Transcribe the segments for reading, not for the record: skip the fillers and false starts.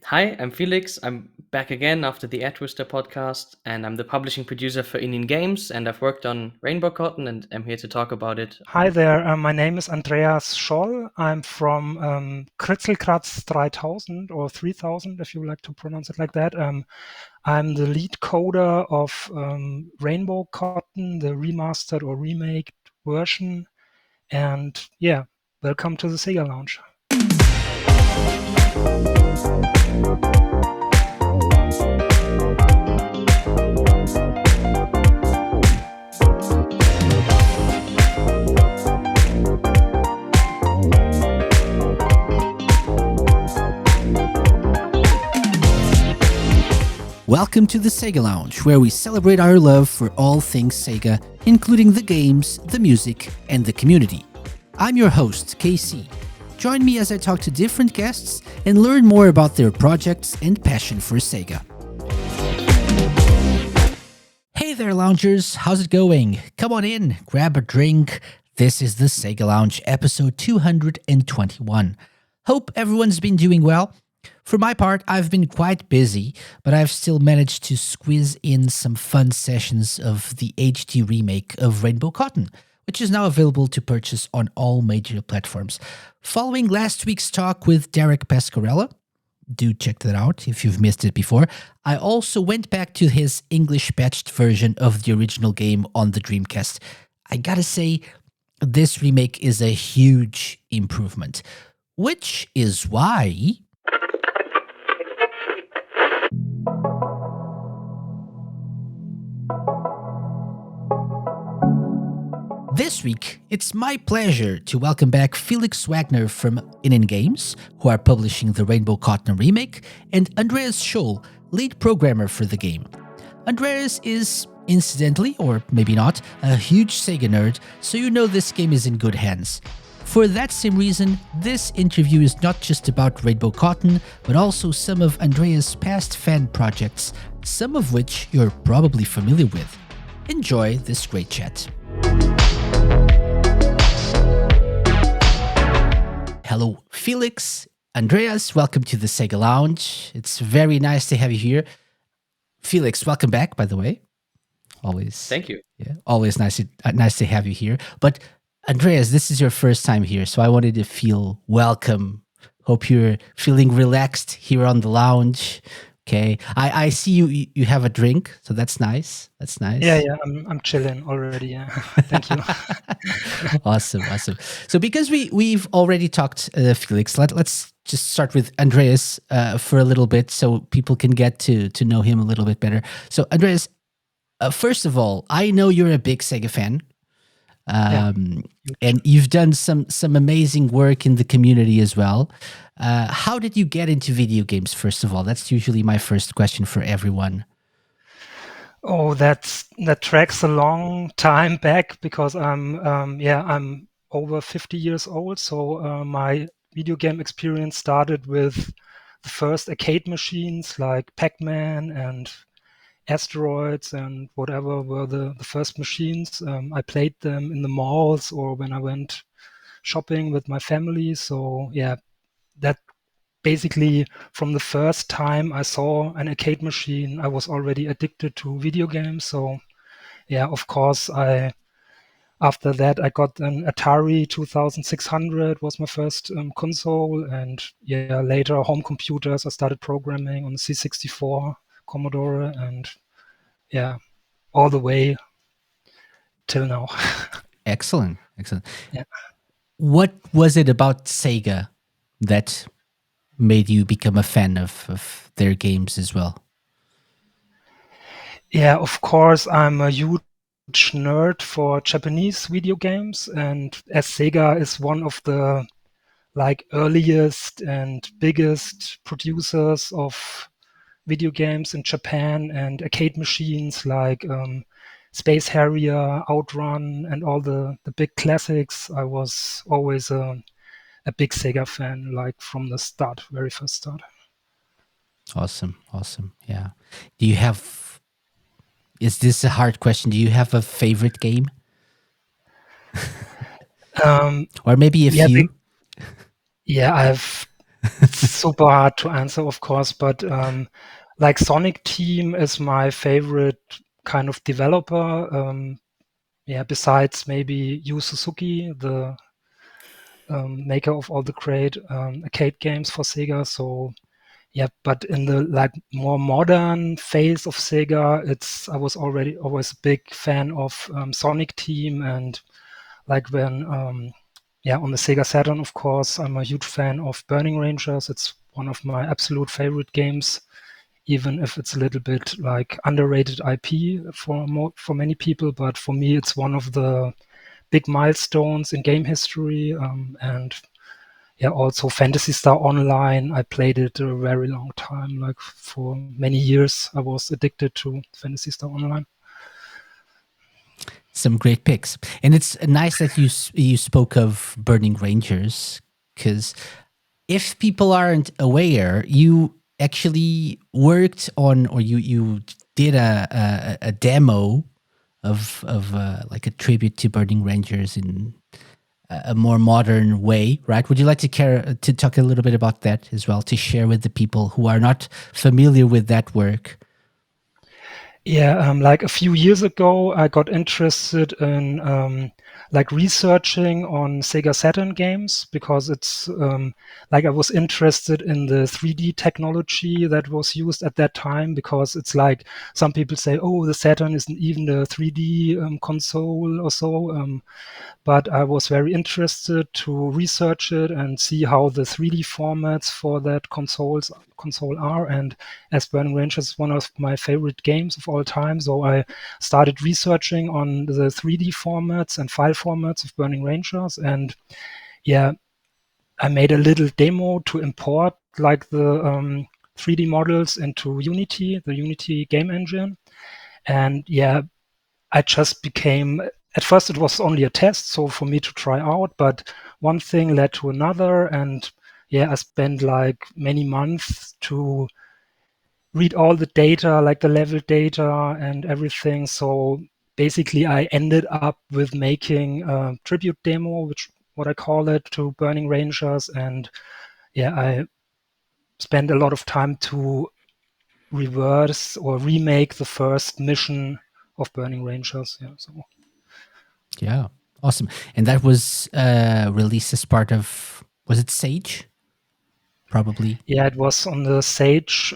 Hi, I'm Felix. I'm back again after the Ad Twister podcast, and I'm the publishing producer for ININ Games, and I've worked on Rainbow Cotton, and I'm here to talk about it. Hi there, my name is Andreas Scholl. I'm from KRITZELKRATZ 3000 or 3000, if you like to pronounce it like that. I'm the lead coder of Rainbow Cotton, the remastered or remake version. And yeah, welcome to the SEGA Lounge. Welcome to the SEGA Lounge, where we celebrate our love for all things SEGA, including the games, the music, and the community. I'm your host, KC. Join me as I talk to different guests and learn more about their projects and passion for SEGA. Hey there, loungers. How's it going? Come on in, grab a drink. This is the SEGA Lounge, episode 221. Hope everyone's been doing well. For my part, I've been quite busy, but I've still managed to squeeze in some fun sessions of the HD remake of Rainbow Cotton, which is now available to purchase on all major platforms. Following last week's talk with Derek Pascarella, do check that out if you've missed it before, I also went back to his English-patched version of the original game on the Dreamcast. I gotta say, this remake is a huge improvement, which is why... This week, it's my pleasure to welcome back Felix Wagner from ININ Games, who are publishing the Rainbow Cotton remake, and Andreas Scholl, lead programmer for the game. Andreas is, incidentally, or maybe not, a huge SEGA nerd, so you know this game is in good hands. For that same reason, this interview is not just about Rainbow Cotton, but also some of Andreas' past fan projects, some of which you're probably familiar with. Enjoy this great chat. Hello, Felix, Andreas, welcome to the SEGA Lounge. It's very nice to have you here. Felix, welcome back, by the way. Always. Thank you. Yeah, always nice to have you here. But Andreas, this is your first time here, so I wanted to feel welcome. Hope you're feeling relaxed here on the lounge. Okay, I see you have a drink, so that's nice. That's nice. Yeah, I'm chilling already. Yeah, thank you. Awesome. So because we've already talked, Felix, let's just start with Andreas for a little bit, so people can get to know him a little bit better. So Andreas, first of all, I know you're a big SEGA fan. And you've done some amazing work in the community as well. How did you get into video games, first of all? That's usually my first question for everyone. Oh, that tracks a long time back because I'm over 50 years old. So my video game experience started with the first arcade machines like Pac-Man and Asteroids and whatever were the first machines. I played them in the malls or when I went shopping with my family. So yeah, that basically from the first time I saw an arcade machine, I was already addicted to video games. So yeah, of course, after that I got an Atari 2600 was my first console, and yeah, later home computers. I started programming on the C64, Commodore, and yeah, all the way till now. Excellent. Yeah. What was it about SEGA that made you become a fan of their games as well? Yeah, of course, I'm a huge nerd for Japanese video games, and as SEGA is one of the earliest and biggest producers of video games in Japan, and arcade machines like Space Harrier, Outrun, and all the big classics. I was always a big SEGA fan, like from the start, very first start. Awesome. Yeah. Is this a hard question? Do you have a favorite game? Or maybe a few? Yeah, I have It's super hard to answer, of course, but like Sonic Team is my favorite kind of developer. Besides maybe Yu Suzuki, the maker of all the great arcade games for Sega. So yeah, but in the like more modern phase of Sega, I was already always a big fan of Sonic Team, and like when on the Sega Saturn, of course, I'm a huge fan of Burning Rangers. It's one of my absolute favorite games, even if it's a little bit like underrated IP for many people. But for me, it's one of the big milestones in game history. And yeah, also Phantasy Star Online. I played it a very long time, like for many years. I was addicted to Phantasy Star Online. Some great picks, and it's nice that you spoke of Burning Rangers, because if people aren't aware, you actually worked on, or you did a demo of like a tribute to Burning Rangers in a more modern way, right? Would you like to talk a little bit about that as well, to share with the people who are not familiar with that work? Yeah, like a few years ago, I got interested in like researching on Sega Saturn games, because it's like I was interested in the 3D technology that was used at that time, because it's like some people say, oh, the Saturn isn't even a 3D console or so. But I was very interested to research it and see how the 3D formats for that console are. And as Burning Rangers is one of my favorite games of all time, so I started researching on the 3D formats and file formats of Burning Rangers. And yeah, I made a little demo to import like the 3D models into Unity, the Unity game engine. And yeah, I just became, at first it was only a test, so for me to try out, but one thing led to another. And yeah, I spent like many months to read all the data, like the level data and everything. So basically I ended up with making a tribute demo, which what I call it, to Burning Rangers. And yeah, I spent a lot of time to reverse or remake the first mission of Burning Rangers. Yeah, awesome. And that was released as part of, was it Sage? Probably. Yeah, it was on the Sage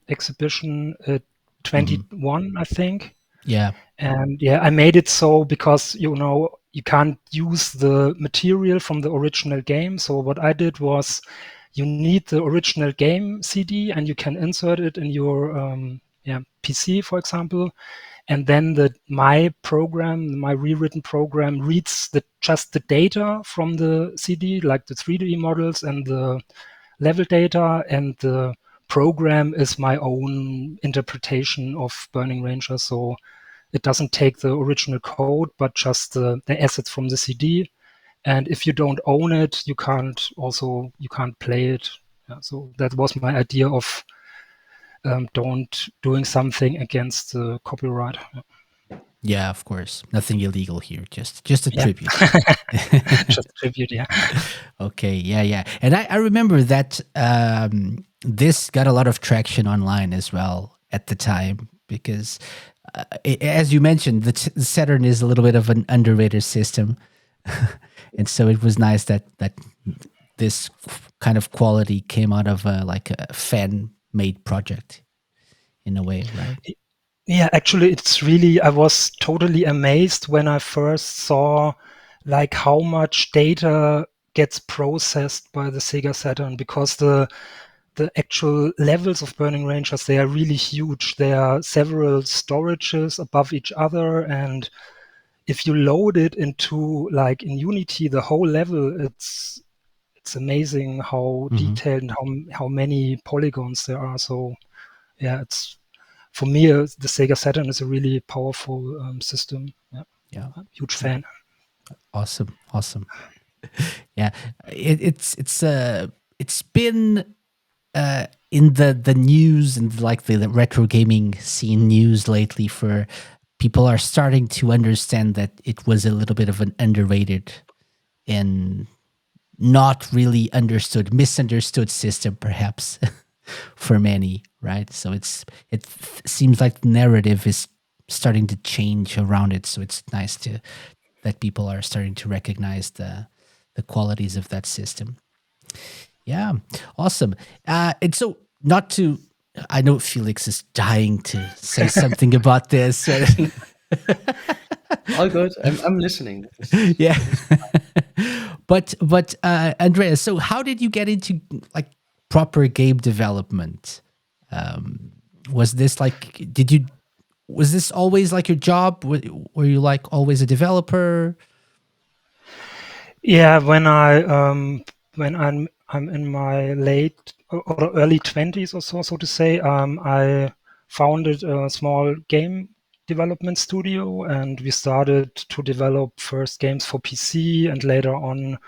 exhibition at 21, I think. Yeah. And yeah, I made it so because, you can't use the material from the original game. So what I did was, you need the original game CD and you can insert it in your PC, for example. And then my rewritten program reads just the data from the CD, like the 3D models and the level data, and the program is my own interpretation of Burning Rangers. So it doesn't take the original code, but just the assets from the CD. And if you don't own it, you can't play it. Yeah, so that was my idea of doing something against the copyright. Yeah, of course. Nothing illegal here. Just a tribute. Just a tribute, yeah. Okay, yeah. And I remember that this got a lot of traction online as well at the time, because as you mentioned, the Saturn is a little bit of an underrated system. And so it was nice that this kind of quality came out of like a fan-made project in a way, right? Yeah, actually, I was totally amazed when I first saw like how much data gets processed by the Sega Saturn, because the actual levels of Burning Rangers, they are really huge. There are several storages above each other, and if you load it into like in Unity, the whole level, it's amazing how detailed and how many polygons there are. So yeah, it's for me the Sega Saturn is a really powerful system. Yeah, I'm a huge fan. Awesome. Yeah, it's been in the news and like the retro gaming scene news lately, for people are starting to understand that it was a little bit of an underrated and not really misunderstood system, perhaps, for many, right? So it seems like the narrative is starting to change around it. So it's nice that people are starting to recognize the qualities of that system. Yeah, awesome. And so, not to, I know Felix is dying to say something about this. All good. I'm listening. Yeah. but Andreas, so how did you get into like proper game development? Was this like, was this always like your job? Were you like always a developer? Yeah, when I'm in my late or early 20s or so to say, I founded a small game development studio, and we started to develop first games for PC and later on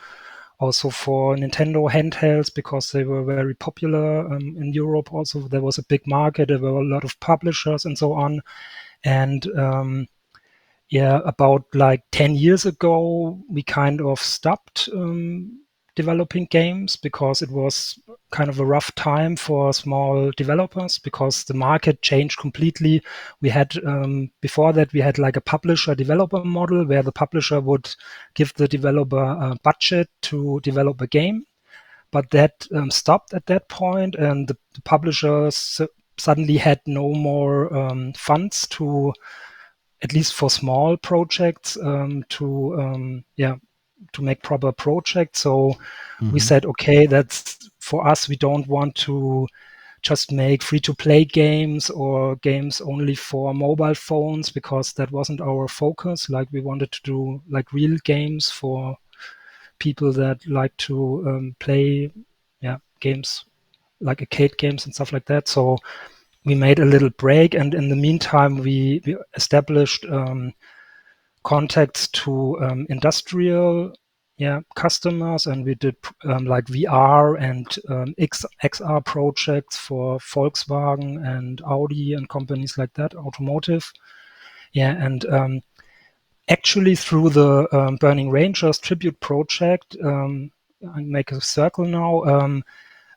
also for Nintendo handhelds because they were very popular in Europe. Also, there was a big market. There were a lot of publishers and so on, and yeah, about like 10 years ago, we kind of stopped developing games because it was kind of a rough time for small developers because the market changed completely. We had, before that, we had like a publisher developer model where the publisher would give the developer a budget to develop a game. But that stopped at that point, and the publishers suddenly had no more funds to, at least for small projects, to make proper projects. So we said, okay, that's for us. We don't want to just make free-to-play games or games only for mobile phones because that wasn't our focus. Like we wanted to do like real games for people that like to play, games like arcade games and stuff like that. So we made a little break, and in the meantime, we established contacts to industrial customers, and we did like VR and XR projects for Volkswagen and Audi and companies like that, automotive. And actually through the Burning Rangers tribute project, I make a circle now.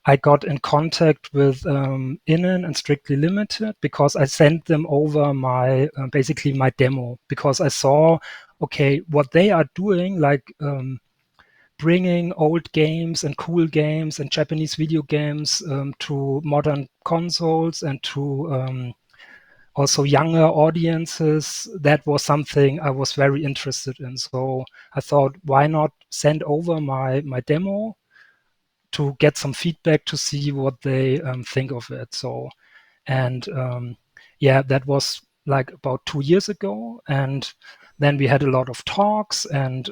I got in contact with ININ and Strictly Limited because I sent them over my basically my demo because I saw, okay, what they are doing, like bringing old games and cool games and Japanese video games to modern consoles and to also younger audiences. That was something I was very interested in. So I thought, why not send over my demo to get some feedback to see what they think of it. So, and that was like about 2 years ago. And then we had a lot of talks, and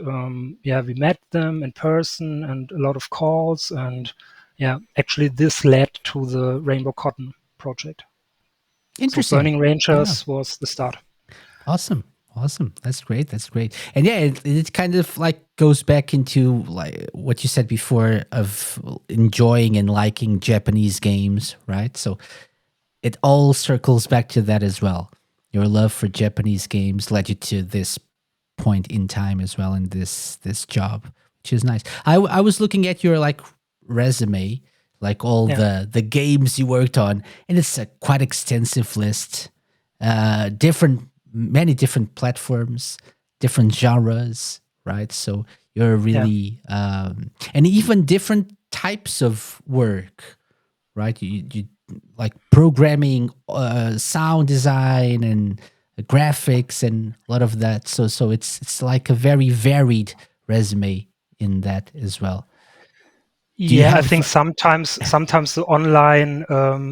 we met them in person and a lot of calls. And actually this led to the Rainbow Cotton project. Interesting. So Burning Rangers was the start. Awesome. That's great. And yeah, it kind of like goes back into like what you said before of enjoying and liking Japanese games, right? So it all circles back to that as well. Your love for Japanese games led you to this point in time as well in this job, which is nice. I was looking at your like resume, like all the games you worked on, and it's a quite extensive list. Many different platforms, different genres, right? So you're really and even different types of work, right? You like programming, sound design, and graphics, and a lot of that. So it's like a very varied resume in that as well. I think sometimes the online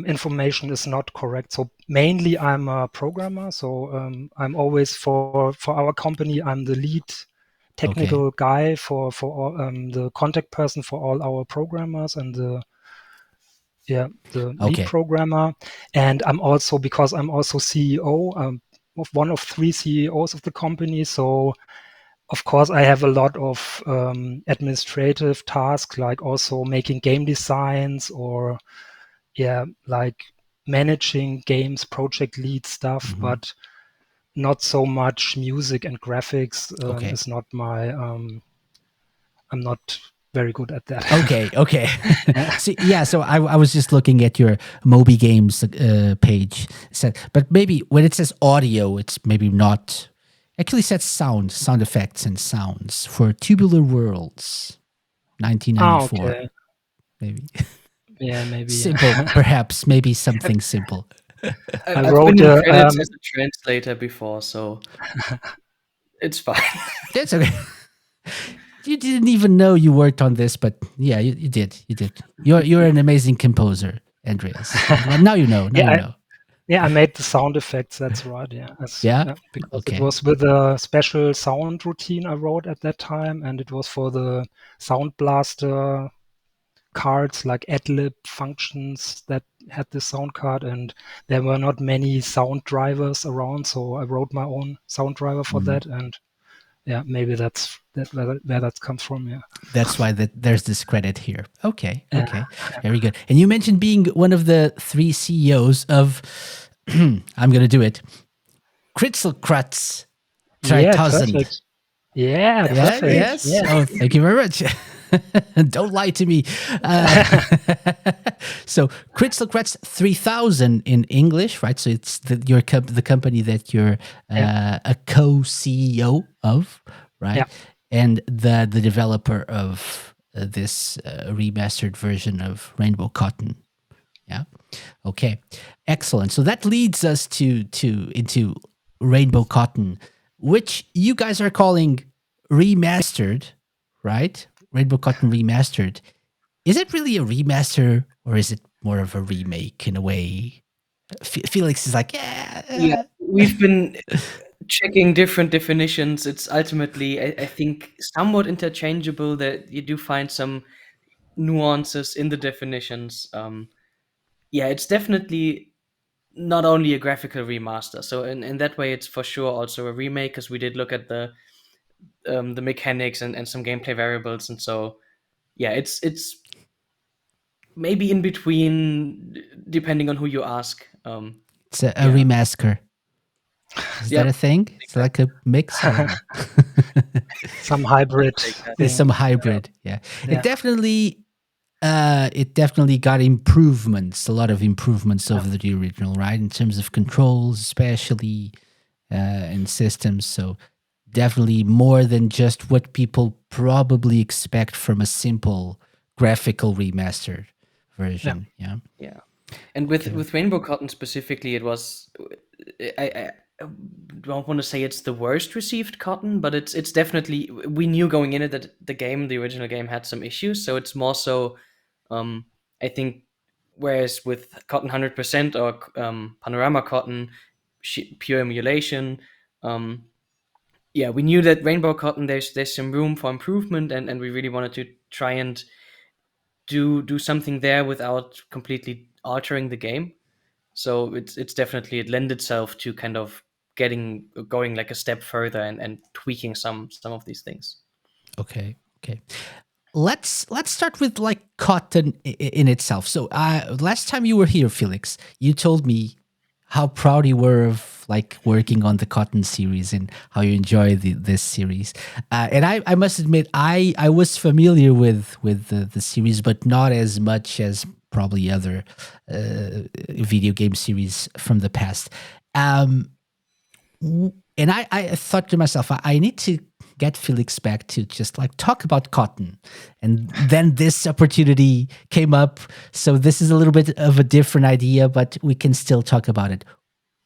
information is not correct. So mainly I'm a programmer. So I'm always for our company, I'm the lead technical guy for all, the contact person for all our programmers and the lead programmer. And I'm also, because I'm also CEO of one of 3 CEOs of the company. So of course, I have a lot of administrative tasks, like also making game designs or, like managing games, project lead stuff, but not so much music and graphics is not my, I'm not very good at that. Okay. So I was just looking at your Moby Games page. But maybe when it says audio, it's maybe not. Actually, says sound effects and sounds for Tubular Worlds, 1994. Okay. Maybe Yeah, maybe. simple, perhaps. Maybe something simple. I've wrote been in a, credits as a translator before, so it's fine. That's okay. You didn't even know you worked on this, but yeah, you did. You did. You're an amazing composer, Andreas. Well, now you know. Now you know. Yeah, I made the sound effects. That's right. Yeah, because Okay. it was with a special sound routine I wrote at that time, and it was for the Sound Blaster cards, like adlib functions that had the sound card, and there were not many sound drivers around, so I wrote my own sound driver for that, and yeah, maybe that's where that comes from. Yeah, That's why there's this credit here. Okay. Very good. And you mentioned being one of the 3 CEOs of, I'm going to do it, KRITZELKRATZ yeah, 3000. perfect. Yeah, perfect. Yes. Yeah. Oh, thank you very much. Don't lie to me. So KRITZELKRATZ 3000 in English, right? So it's the company that you're a co-CEO of, right? Yeah. And the developer of this remastered version of Rainbow Cotton. Yeah. Okay. Excellent. So that leads us into Rainbow Cotton, which you guys are calling remastered, right? Rainbow Cotton remastered. Is it really a remaster or is it more of a remake in a way? Felix is like, Yeah, we've been checking different definitions. It's ultimately, I think, somewhat interchangeable. That you do find some nuances in the definitions. Yeah, it's definitely not only a graphical remaster. So in that way, it's for sure also a remake, because we did look at the mechanics and some gameplay variables, and so yeah, it's maybe in between, depending on who you ask. it's a Yeah. remasker. Is that a thing? It's like a mix. Some hybrid. There's some hybrid. Yeah. It definitely got improvements, a lot of improvements over the original, right? In terms of controls, especially and systems. So definitely more than just what people probably expect from a simple graphical remastered version. Yeah. And with Rainbow Cotton specifically, it was I don't want to say it's the worst received Cotton, but it's definitely, we knew going in it that the original game had some issues. So it's more so, I think, whereas with Cotton 100% or Panorama Cotton, pure emulation, yeah, we knew that Rainbow Cotton, there's some room for improvement, and we really wanted to try and do something there without completely altering the game. So it's definitely, it lends itself to kind of going like a step further and tweaking some of these things. Okay. Let's start with like Cotton in itself. So last time you were here, Felix, you told me how proud you were of like working on the Cotton series and how you enjoy this series. And I must admit, I was familiar with the series, but not as much as probably other video game series from the past. And I thought to myself, I need to get Felix back to just like talk about Cotton. And then this opportunity came up. So this is a little bit of a different idea, but we can still talk about it.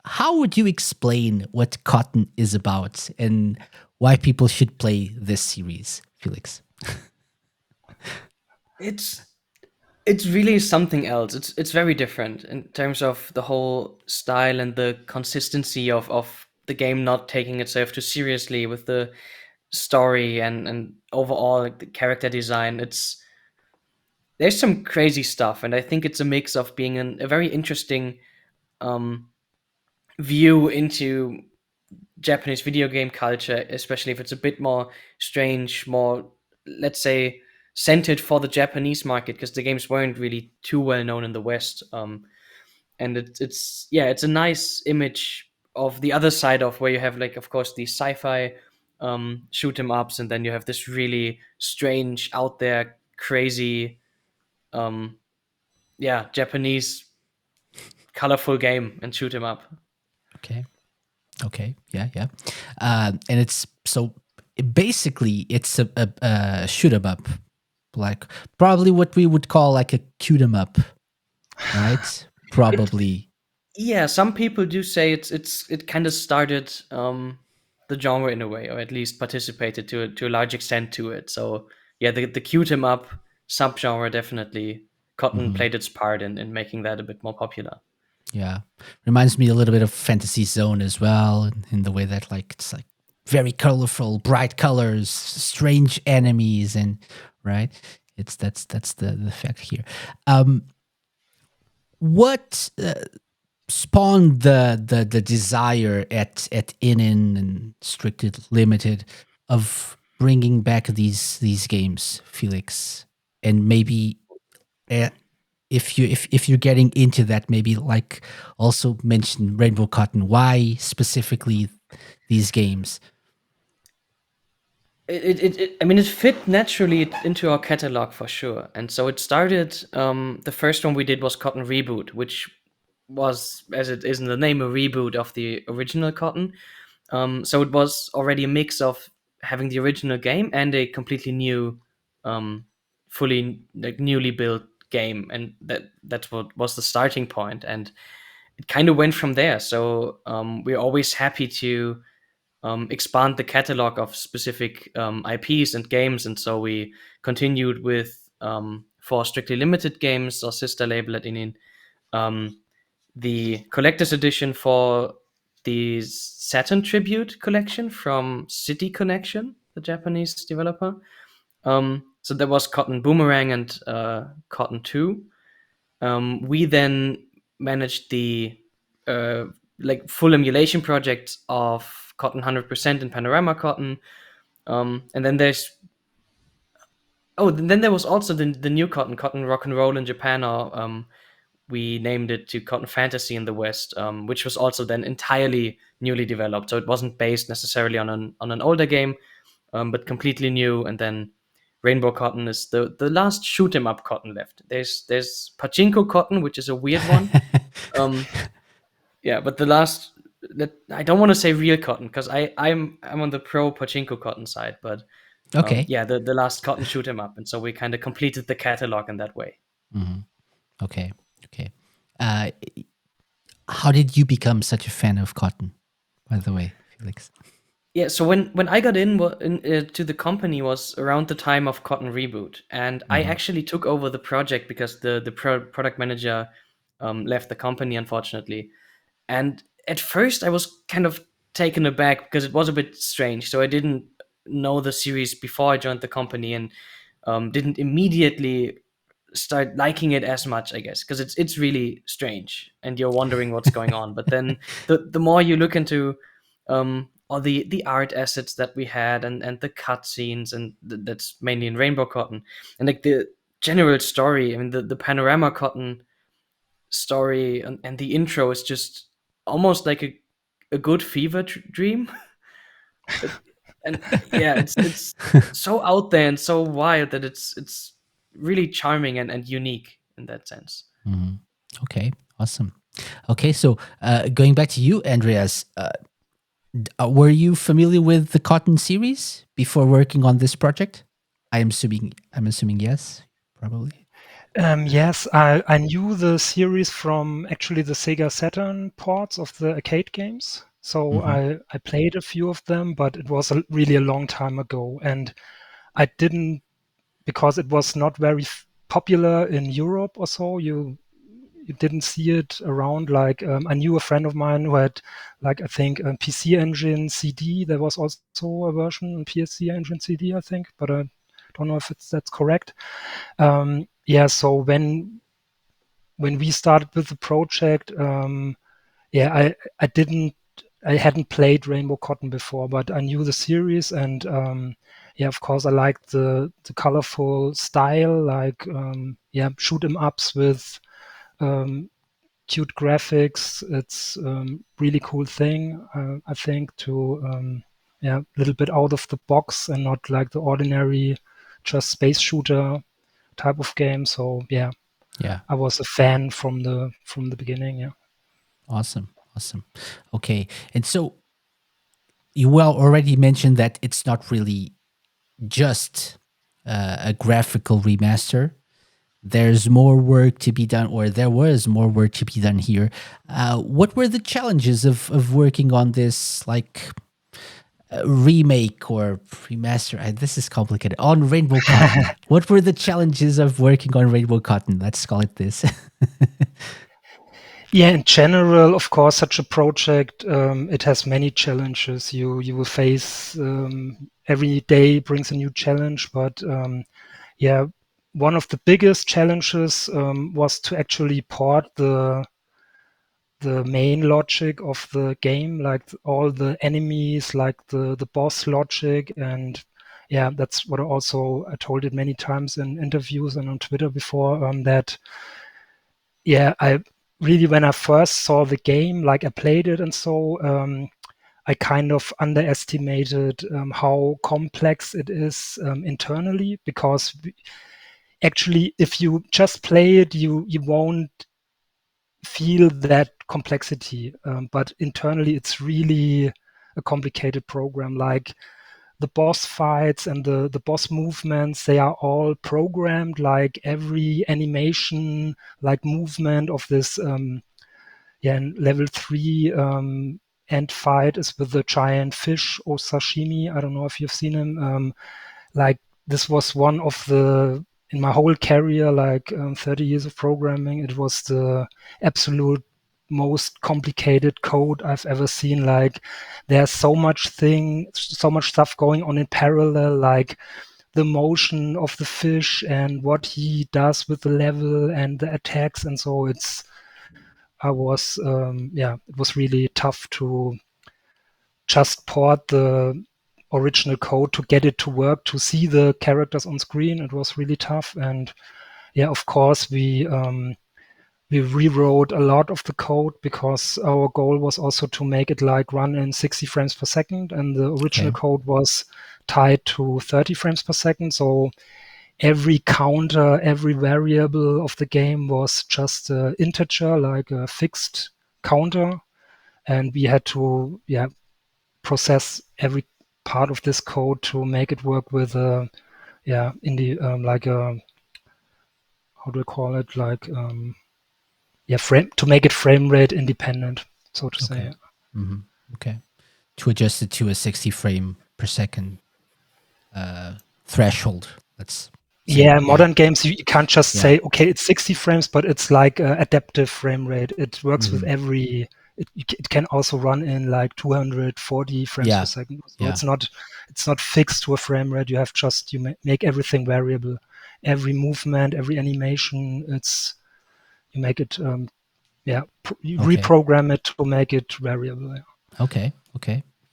How would you explain what Cotton is about and why people should play this series, Felix? It's really something else. It's very different in terms of the whole style and the consistency of the game, not taking itself too seriously with the story and overall, like, the character design. There's some crazy stuff, and I think it's a mix of being a very interesting view into Japanese video game culture, especially if it's a bit more strange, more, let's say, centered for the Japanese market, because the games weren't really too well known in the West. And it's a nice image of the other side of where you have, like, of course, these sci-fi shoot 'em ups, and then you have this really strange, out there crazy, Japanese colorful game and shoot 'em up. Okay. Yeah. And it's so basically it's a shoot 'em up, like probably what we would call like a cute 'em up, right? Probably. Yeah, some people do say it kind of started the genre in a way, or at least participated to a large extent to it. So yeah, the cute 'em up subgenre definitely Cotton played its part in making that a bit more popular. Yeah. Reminds me a little bit of Fantasy Zone as well, in the way that like it's like very colorful, bright colors, strange enemies, and right. That's the fact here. What spawned the desire at ININ and Strictly Limited of bringing back these games, Felix? And maybe if you're getting into that, maybe like also mention Rainbow Cotton. Why specifically these games? I mean, it fit naturally into our catalog for sure. And so it started. The first one we did was Cotton Reboot, which was, as it is in the name, a reboot of the original Cotton. So it was already a mix of having the original game and a completely new, fully like newly built game, and that's what was the starting point. And it kind of went from there. So we're always happy to expand the catalog of specific IPs and games, and so we continued with for Strictly Limited Games, our sister label at ININ, the collector's edition for the Saturn Tribute collection from City Connection, the Japanese developer. So there was Cotton Boomerang and Cotton 2. We then managed the like full emulation project of Cotton 100% and Panorama Cotton. And then then there was also the new Cotton Rock and Roll in Japan, or we named it to Cotton Fantasy in the West, which was also then entirely newly developed. So it wasn't based necessarily on an older game, but completely new. And then Rainbow Cotton is the last shoot 'em up Cotton left. There's Pachinko Cotton, which is a weird one. Yeah, but the last, I don't want to say real Cotton because I'm on the pro Pachinko Cotton side, but Okay. the last Cotton shoot 'em up, and so we kind of completed the catalog in that way. Okay. How did you become such a fan of Cotton, by the way, Felix? Yeah, so when I got to the company was around the time of Cotton Reboot, and I actually took over the project because the product manager left the company, unfortunately. And at first, I was kind of taken aback because it was a bit strange. So I didn't know the series before I joined the company, and didn't immediately start liking it as much, I guess, because it's really strange, and you're wondering what's going on. But then the more you look into all the art assets that we had, and the cutscenes, and that's mainly in Rainbow Cotton, and like the general story. I mean, the Panorama Cotton story and the intro is just almost like a good fever dream. And yeah, it's so out there and so wild that it's really charming and unique in that sense. Okay, awesome. Okay, so going back to you, Andreas, were you familiar with the Cotton series before working on this project? I'm assuming yes, probably. Yes, I knew the series from actually the Sega Saturn ports of the arcade games. So I played a few of them, but it was really a long time ago. And I didn't, because it was not very popular in Europe or so, you didn't see it around. Like I knew a friend of mine who had, like, I think a PC Engine CD. There was also a version on PC Engine CD, I think, but I don't know if that's correct. Yeah, so when we started with the project, I hadn't played Rainbow Cotton before, but I knew the series, and of course I liked the colorful style, like shoot 'em ups with cute graphics. It's really cool thing, I think, to a little bit out of the box and not like the ordinary just space shooter. type of game. So yeah, I was a fan from the beginning. Yeah. Awesome. Okay, and so you already mentioned that it's not really just a graphical remaster. There's more work to be done, or there was more work to be done here. What were the challenges of working on this, like remake or remaster? This is complicated. On Rainbow Cotton, what were the challenges of working on Rainbow Cotton? Let's call it this. Yeah, in general, of course, such a project, it has many challenges. You will face every day brings a new challenge, but yeah, one of the biggest challenges was to actually port the main logic of the game, like all the enemies, like the boss logic, and yeah, that's what I told it many times in interviews and on Twitter before, that yeah, I really, when I first saw the game, like I played it and so I kind of underestimated how complex it is internally, because actually if you just play it, you won't feel that complexity, but internally it's really a complicated program. Like the boss fights and the boss movements, they are all programmed, like every animation, like movement of this in level 3 end fight is with the giant fish or sashimi. I don't know if you've seen him. Like this was one of the, in my whole career, like 30 years of programming, it was the absolute most complicated code I've ever seen. Like there's so much stuff going on in parallel, like the motion of the fish and what he does with the level and the attacks. And so it was really tough to just port the original code to get it to work, to see the characters on screen. It was really tough. And yeah, of course, we rewrote a lot of the code, because our goal was also to make it like run in 60 frames per second, and the original code was tied to 30 frames per second. So every counter, every variable of the game was just an integer, like a fixed counter, and we had to process every part of this code to make it work with like a, how do I call it, like frame, to make it frame rate independent, so to say. Mm-hmm. Okay, to adjust it to a 60 frame per second threshold. Let's say. Yeah, modern games, you can't just say, okay, it's 60 frames, but it's like adaptive frame rate. It works with every. It can also run in like 240 frames per second. So it's not fixed to a frame rate. You have just make everything variable. Every movement, every animation, you make it you reprogram it to make it variable. Okay.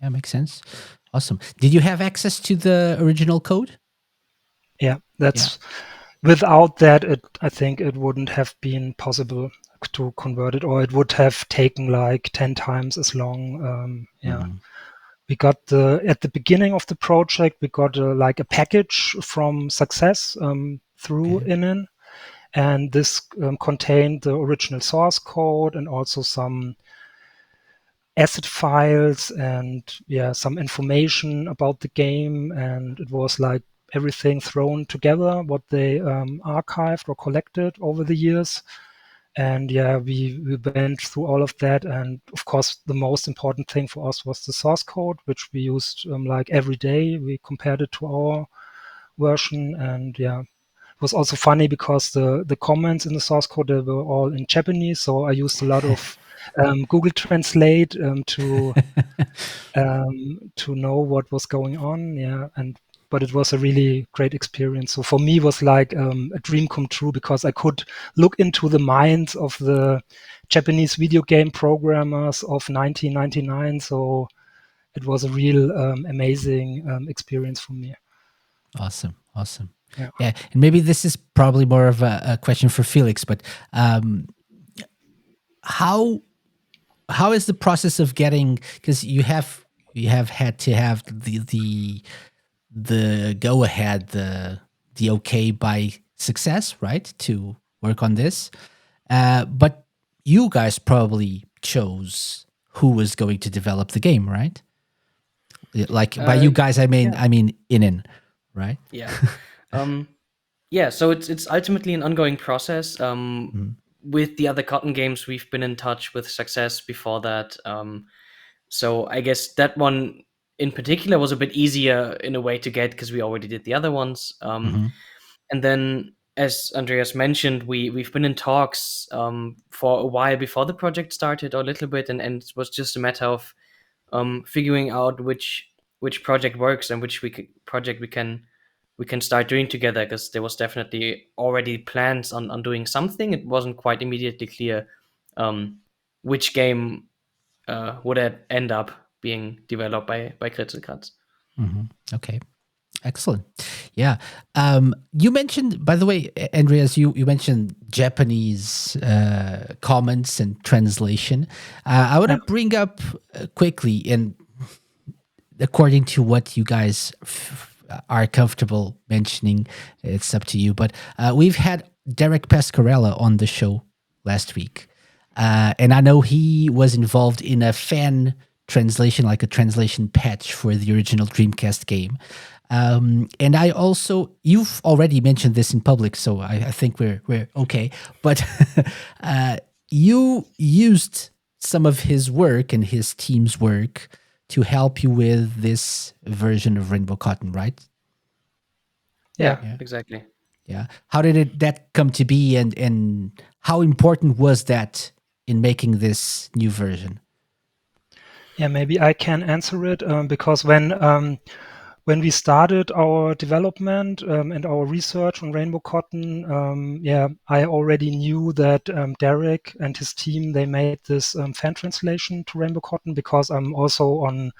Yeah, makes sense. Awesome. Did you have access to the original code? Yeah, that's without that, I think it wouldn't have been possible to convert it, or it would have taken like 10 times as long. We got at the beginning of the project, we got like a package from Success through ININ, and this contained the original source code and also some asset files and some information about the game, and it was like everything thrown together, what they archived or collected over the years. And we went through all of that, and of course the most important thing for us was the source code, which we used like every day. We compared it to our version, and it was also funny because the comments in the source code, they were all in Japanese, so I used a lot of Google Translate to know what was going on. But it was a really great experience. So for me, it was like a dream come true, because I could look into the minds of the Japanese video game programmers of 1999. So it was a real amazing experience for me. Awesome. Yeah, and maybe this is probably more of a question for Felix, but how is the process of getting, because you have had to have the go ahead, the okay by success, right, to work on this. But you guys probably chose who was going to develop the game, right? Like by you guys, I mean ININ, right? Yeah. Yeah, so it's ultimately an ongoing process. With the other Cotton games, we've been in touch with Success before that. So I guess that one in particular was a bit easier in a way to get because we already did the other ones. And then, as Andreas mentioned, we've been in talks for a while before the project started, or a little bit, and it was just a matter of figuring out which project works and which project we can start doing together, because there was definitely already plans on doing something. It wasn't quite immediately clear which game would end up being developed by KRITZELKRATZ. Okay. Excellent. Yeah. You mentioned, by the way, Andreas, you mentioned Japanese comments and translation. I want to bring up quickly, and according to what you guys are comfortable mentioning, it's up to you. But we've had Derek Pascarella on the show last week. And I know he was involved in a fan translation, like a translation patch for the original Dreamcast game. And I also, you've already mentioned this in public, so I think we're okay. But you used some of his work and his team's work to help you with this version of Rainbow Cotton, right? Yeah. Exactly. Yeah. How did that come to be, and how important was that in making this new version? Yeah, maybe I can answer it because when we started our development and our research on Rainbow Cotton, I already knew that Derek and his team, they made this fan translation to Rainbow Cotton, because I'm also on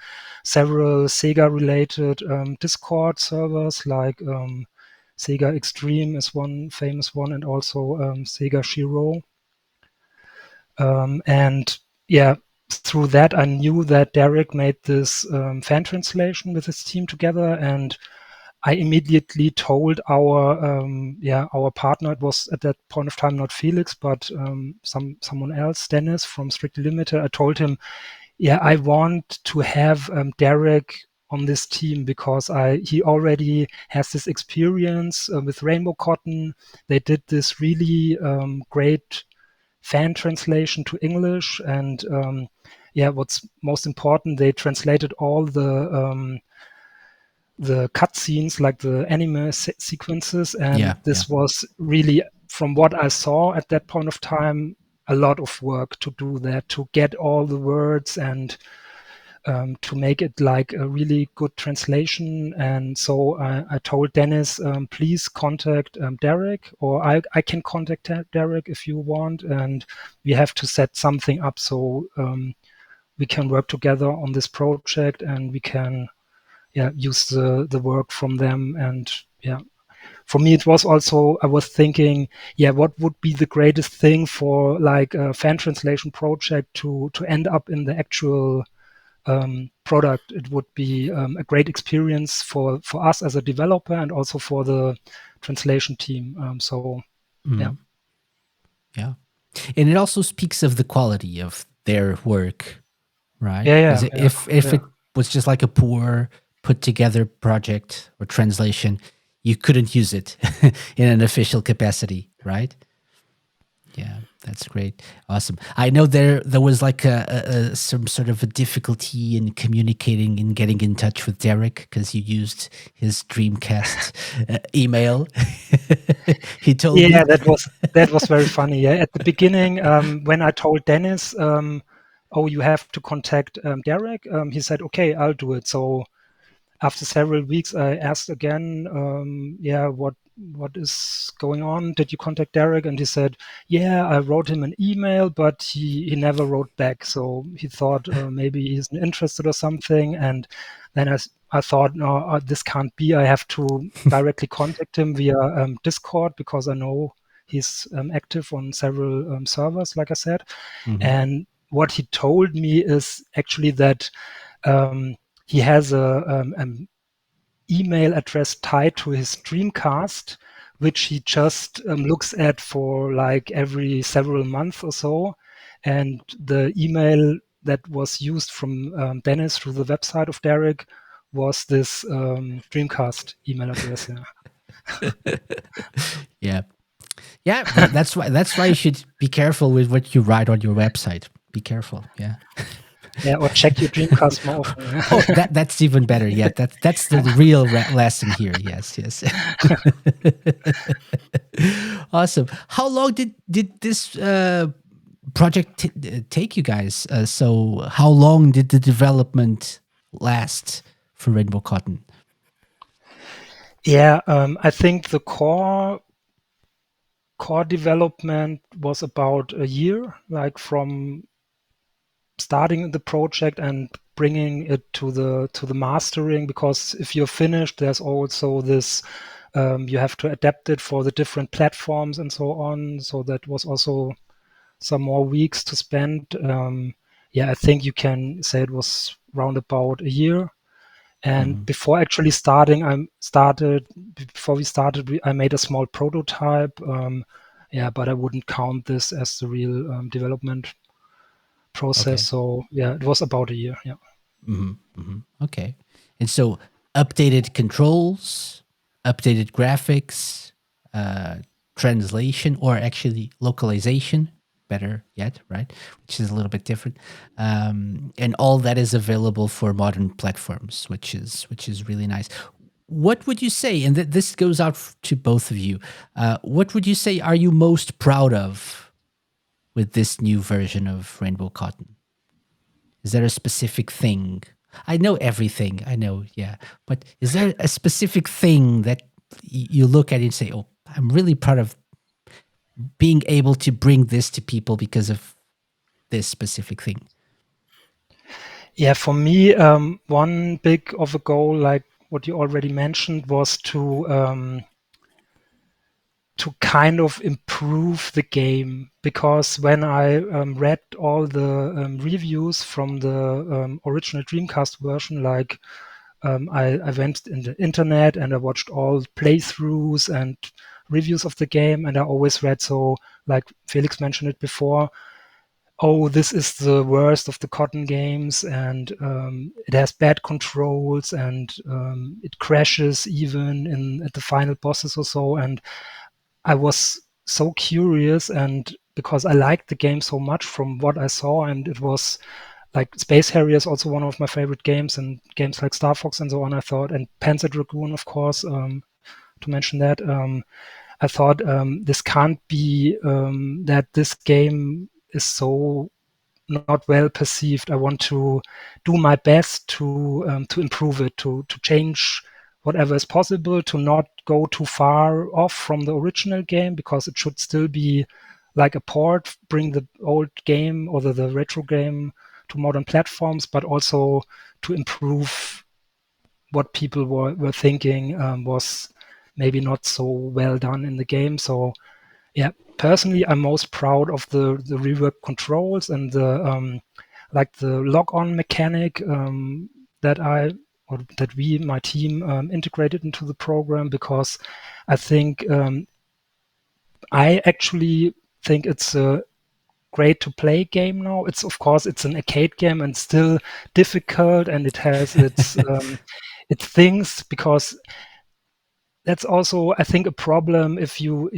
several Sega-related Discord servers, like Sega Extreme is one famous one, and also Sega Shiro. Through that, I knew that Derek made this fan translation with his team together, and I immediately told our partner. It was at that point of time not Felix, but someone else, Dennis from Strictly Limited. I told him, I want to have Derek on this team, because he already has this experience with Rainbow Cotton. They did this really great fan translation to English, and what's most important, they translated all the cutscenes, like the anime sequences, and this was really, from what I saw at that point of time, a lot of work to do that, to get all the words and to make it like a really good translation. And so I told Dennis, please contact Derek, or I can contact Derek if you want, and we have to set something up so we can work together on this project, and we can use the work from them. And for me, it was also, I was thinking, what would be the greatest thing for like a fan translation project to end up in the actual product. It would be a great experience for us as a developer, and also for the translation team. Yeah. And it also speaks of the quality of their work, right? If it was just like a poor put together project or translation, you couldn't use it in an official capacity, right? Yeah, that's great. Awesome. I know there was like some sort of a difficulty in communicating and getting in touch with Derek, because you used his Dreamcast email. He told me. Yeah, that was very funny. Yeah, at the beginning, when I told Dennis, you have to contact Derek, he said, okay, I'll do it. So after several weeks, I asked again, what is going on? Did you contact Derek? And he said, I wrote him an email, but he never wrote back. So he thought maybe he's interested or something. And then I thought, no, this can't be. I have to directly contact him via Discord, because I know he's active on several servers, like I said. Mm-hmm. And what he told me is actually that he has an email address tied to his Dreamcast, which he just looks at for like every several months or so. And the email that was used from Dennis through the website of Derek was this Dreamcast email address. Yeah. Yeah, that's why you should be careful with what you write on your website. Be careful. Yeah. Yeah, or check your Dreamcast more often. Oh, that's even better. Yeah, that's the real lesson here. Yes, yes. Awesome. How long did this project take you guys? So how long did the development last for Rainbow Cotton? Yeah, I think the core development was about a year, like from starting the project and bringing it to the mastering, because if you're finished, there's also this you have to adapt it for the different platforms and so on. So that was also some more weeks to spend. Yeah, I think you can say it was round about a year. And before actually starting, before we started, I made a small prototype. Yeah, but I wouldn't count this as the real development process. Okay. So yeah, it was about a year. Yeah. Okay. And so updated controls, updated graphics, translation, or actually localization, better yet, right? Which is a little bit different. And all that is available for modern platforms, which is really nice. What would you say, and this goes out to both of you, what would you say are you most proud of with this new version of Rainbow Cotton? Is there a specific thing? I know everything. I know, yeah. But is there a specific thing that you look at and say, "Oh, I'm really proud of being able to bring this to people because of this specific thing"? Yeah, for me, one big of a goal, like what you already mentioned, was to kind of improve the game, because when I read all the reviews from the original Dreamcast version, like I went in the internet and I watched all playthroughs and reviews of the game, and I always read, so like Felix mentioned it before, oh, this is the worst of the Cotton games, and it has bad controls, and it crashes even at the final bosses or so. And I was so curious, and because I liked the game so much from what I saw, and it was like Space Harrier is also one of my favorite games, and games like Star Fox and so on, I thought, and Panzer Dragoon, of course, to mention that. I thought this can't be that this game is so not well perceived. I want to do my best to improve it, to change whatever is possible, to not go too far off from the original game, because it should still be like a port, bring the old game or the retro game to modern platforms, but also to improve what people were thinking was maybe not so well done in the game. So yeah, personally, I'm most proud of the rework controls and the like the log-on mechanic that we, my team, integrated into the program, because I think I actually think it's a great to play game now. It's, of course, it's an arcade game and still difficult, and it has its things, because that's also, I think, a problem if you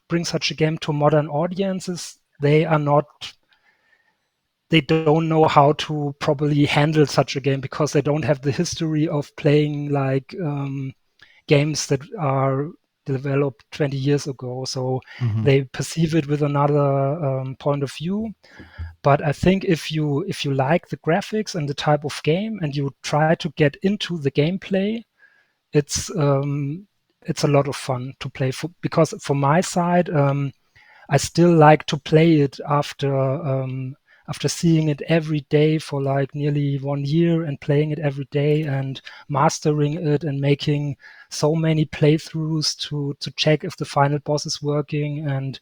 bring such a game to modern audiences. They don't know how to properly handle such a game, because they don't have the history of playing like games that are developed 20 years ago. So they perceive it with another point of view. But I think if you like the graphics and the type of game, and you try to get into the gameplay, it's a lot of fun to play. Because from my side, I still like to play it after seeing it every day for like nearly 1 year, and playing it every day and mastering it and making so many playthroughs to check if the final boss is working. And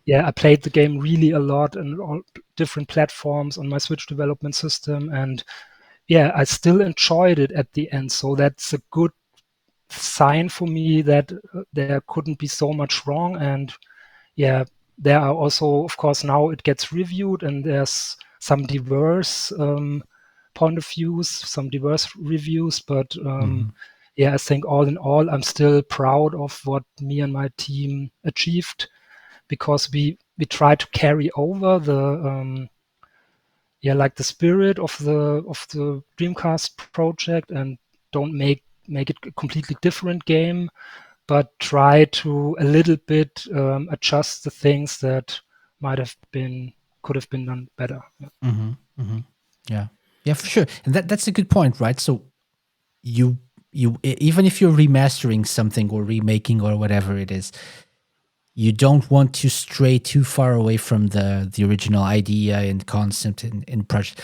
yeah, I played the game really a lot on all different platforms on my Switch development system, and yeah, I still enjoyed it at the end. So that's a good sign for me that there couldn't be so much wrong. And yeah, there are also, of course, now it gets reviewed, and there's some diverse point of views, some diverse reviews. But yeah, I think all in all, I'm still proud of what me and my team achieved, because we try to carry over the like the spirit of the Dreamcast project, and don't make it a completely different game, but try to a little bit adjust the things that could have been done better. Yeah. Yeah, for sure. And that's a good point, right? So you even if you're remastering something or remaking or whatever it is, you don't want to stray too far away from the original idea and concept and project.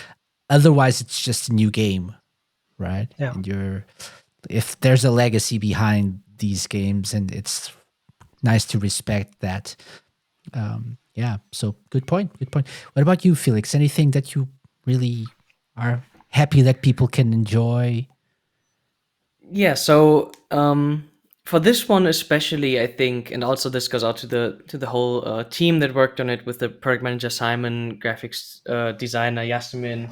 Otherwise, it's just a new game, right? Yeah. And if there's a legacy behind these games, and it's nice to respect that. Yeah. So good point. Good point. What about you, Felix? Anything that you really are happy that people can enjoy? Yeah, so for this one especially, I think, and also this goes out to the whole team that worked on it, with the product manager Simon, graphics designer Yasmin,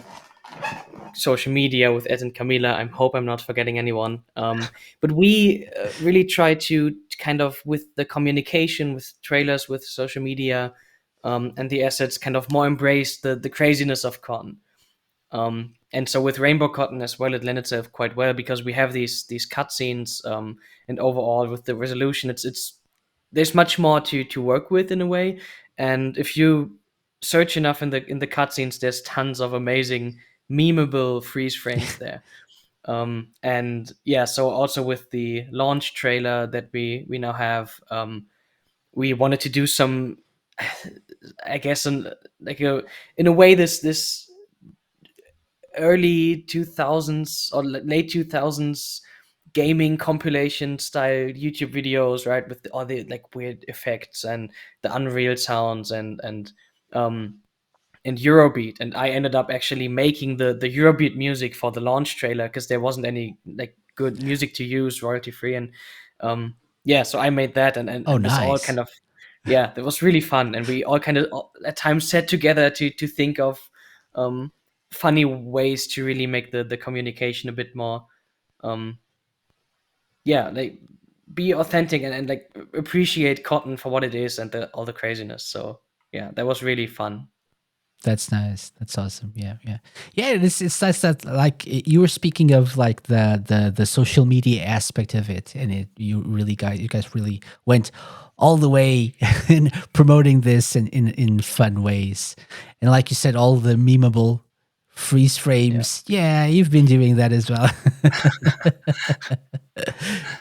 social media with Ed and Camila. I hope I'm not forgetting anyone. But we really try to kind of, with the communication, with trailers, with social media, and the assets, kind of more embrace the craziness of con. And so with Rainbow Cotton as well, it lent itself quite well, because we have these cutscenes, and overall with the resolution, it's there's much more to work with in a way. And if you search enough in the cutscenes, there's tons of amazing memeable freeze frames there. And yeah, so also with the launch trailer that we now have, we wanted to do some, I guess, in a way, this early 2000s or late 2000s gaming compilation style YouTube videos, right, with all the like weird effects and the Unreal sounds and Eurobeat. And I ended up actually making the Eurobeat music for the launch trailer, because there wasn't any like good music to use royalty free. And yeah, so I made that, and this all Nice. kind of, yeah, that was really fun. And we all kind of at times sat together to think of funny ways to really make the communication a bit more yeah, like be authentic, and like appreciate Cotton for what it is, and all the craziness. So yeah, that was really fun. That's nice. That's awesome. Yeah, yeah, yeah. It's nice that, like, you were speaking of like the social media aspect of it, and you guys really went all the way in promoting this in fun ways, and like you said, all the memeable freeze frames. Yeah, you've been doing that as well.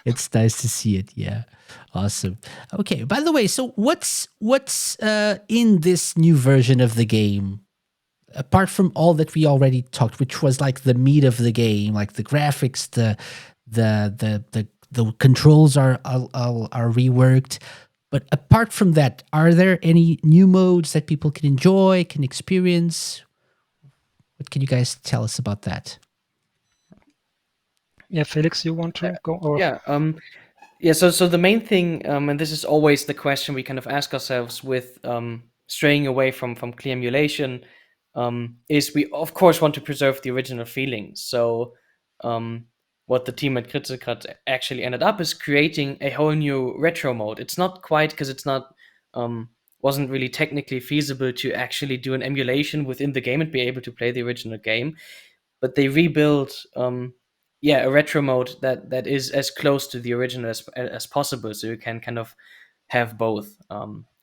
It's nice to see it. Yeah. Awesome. Okay. By the way, so what's in this new version of the game, apart from all that we already talked, which was like the meat of the game, like the graphics, the controls are reworked. But apart from that, are there any new modes that people can enjoy, can experience? What can you guys tell us about that? Yeah, Felix, you want to go? Or Yeah, so the main thing, and this is always the question we kind of ask ourselves with straying away from clear emulation, is we of course want to preserve the original feelings. So what the team at KRITZELKRATZ actually ended up is creating a whole new retro mode. It's not quite, because it's not wasn't really technically feasible to actually do an emulation within the game and be able to play the original game, but they rebuilt a retro mode that is as close to the original as possible, so you can kind of have both,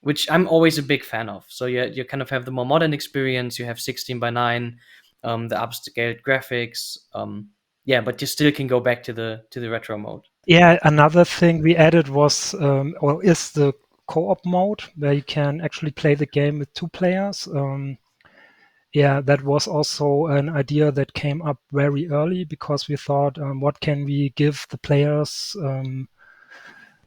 which I'm always a big fan of. So you kind of have the more modern experience, you have 16:9, the upscaled graphics, but you still can go back to the retro mode. yeah, another thing we added was or is the co-op mode, where you can actually play the game with 2 players. Yeah, that was also an idea that came up very early, because we thought, what can we give the players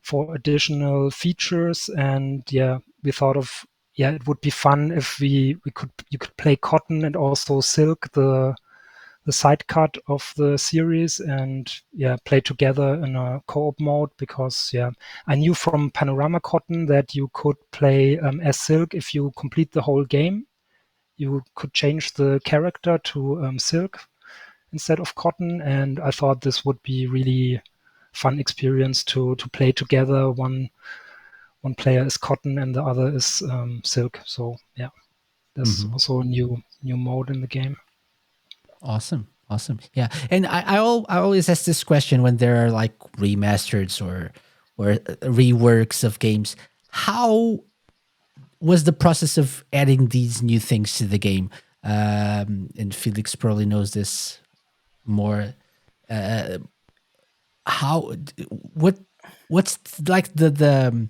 for additional features? And yeah, we thought of, it would be fun if you could play Cotton and also Silk, the side cut of the series and play together in a co-op mode, because I knew from Panorama Cotton that you could play as Silk if you complete the whole game. You could change the character to Silk instead of Cotton, and I thought this would be really fun experience to play together. One player is Cotton and the other is Silk. So there's also a new mode in the game. Awesome. Yeah, and I always ask this question when there are like remasters or reworks of games. How was the process of adding these new things to the game? And Felix probably knows this more. What's like the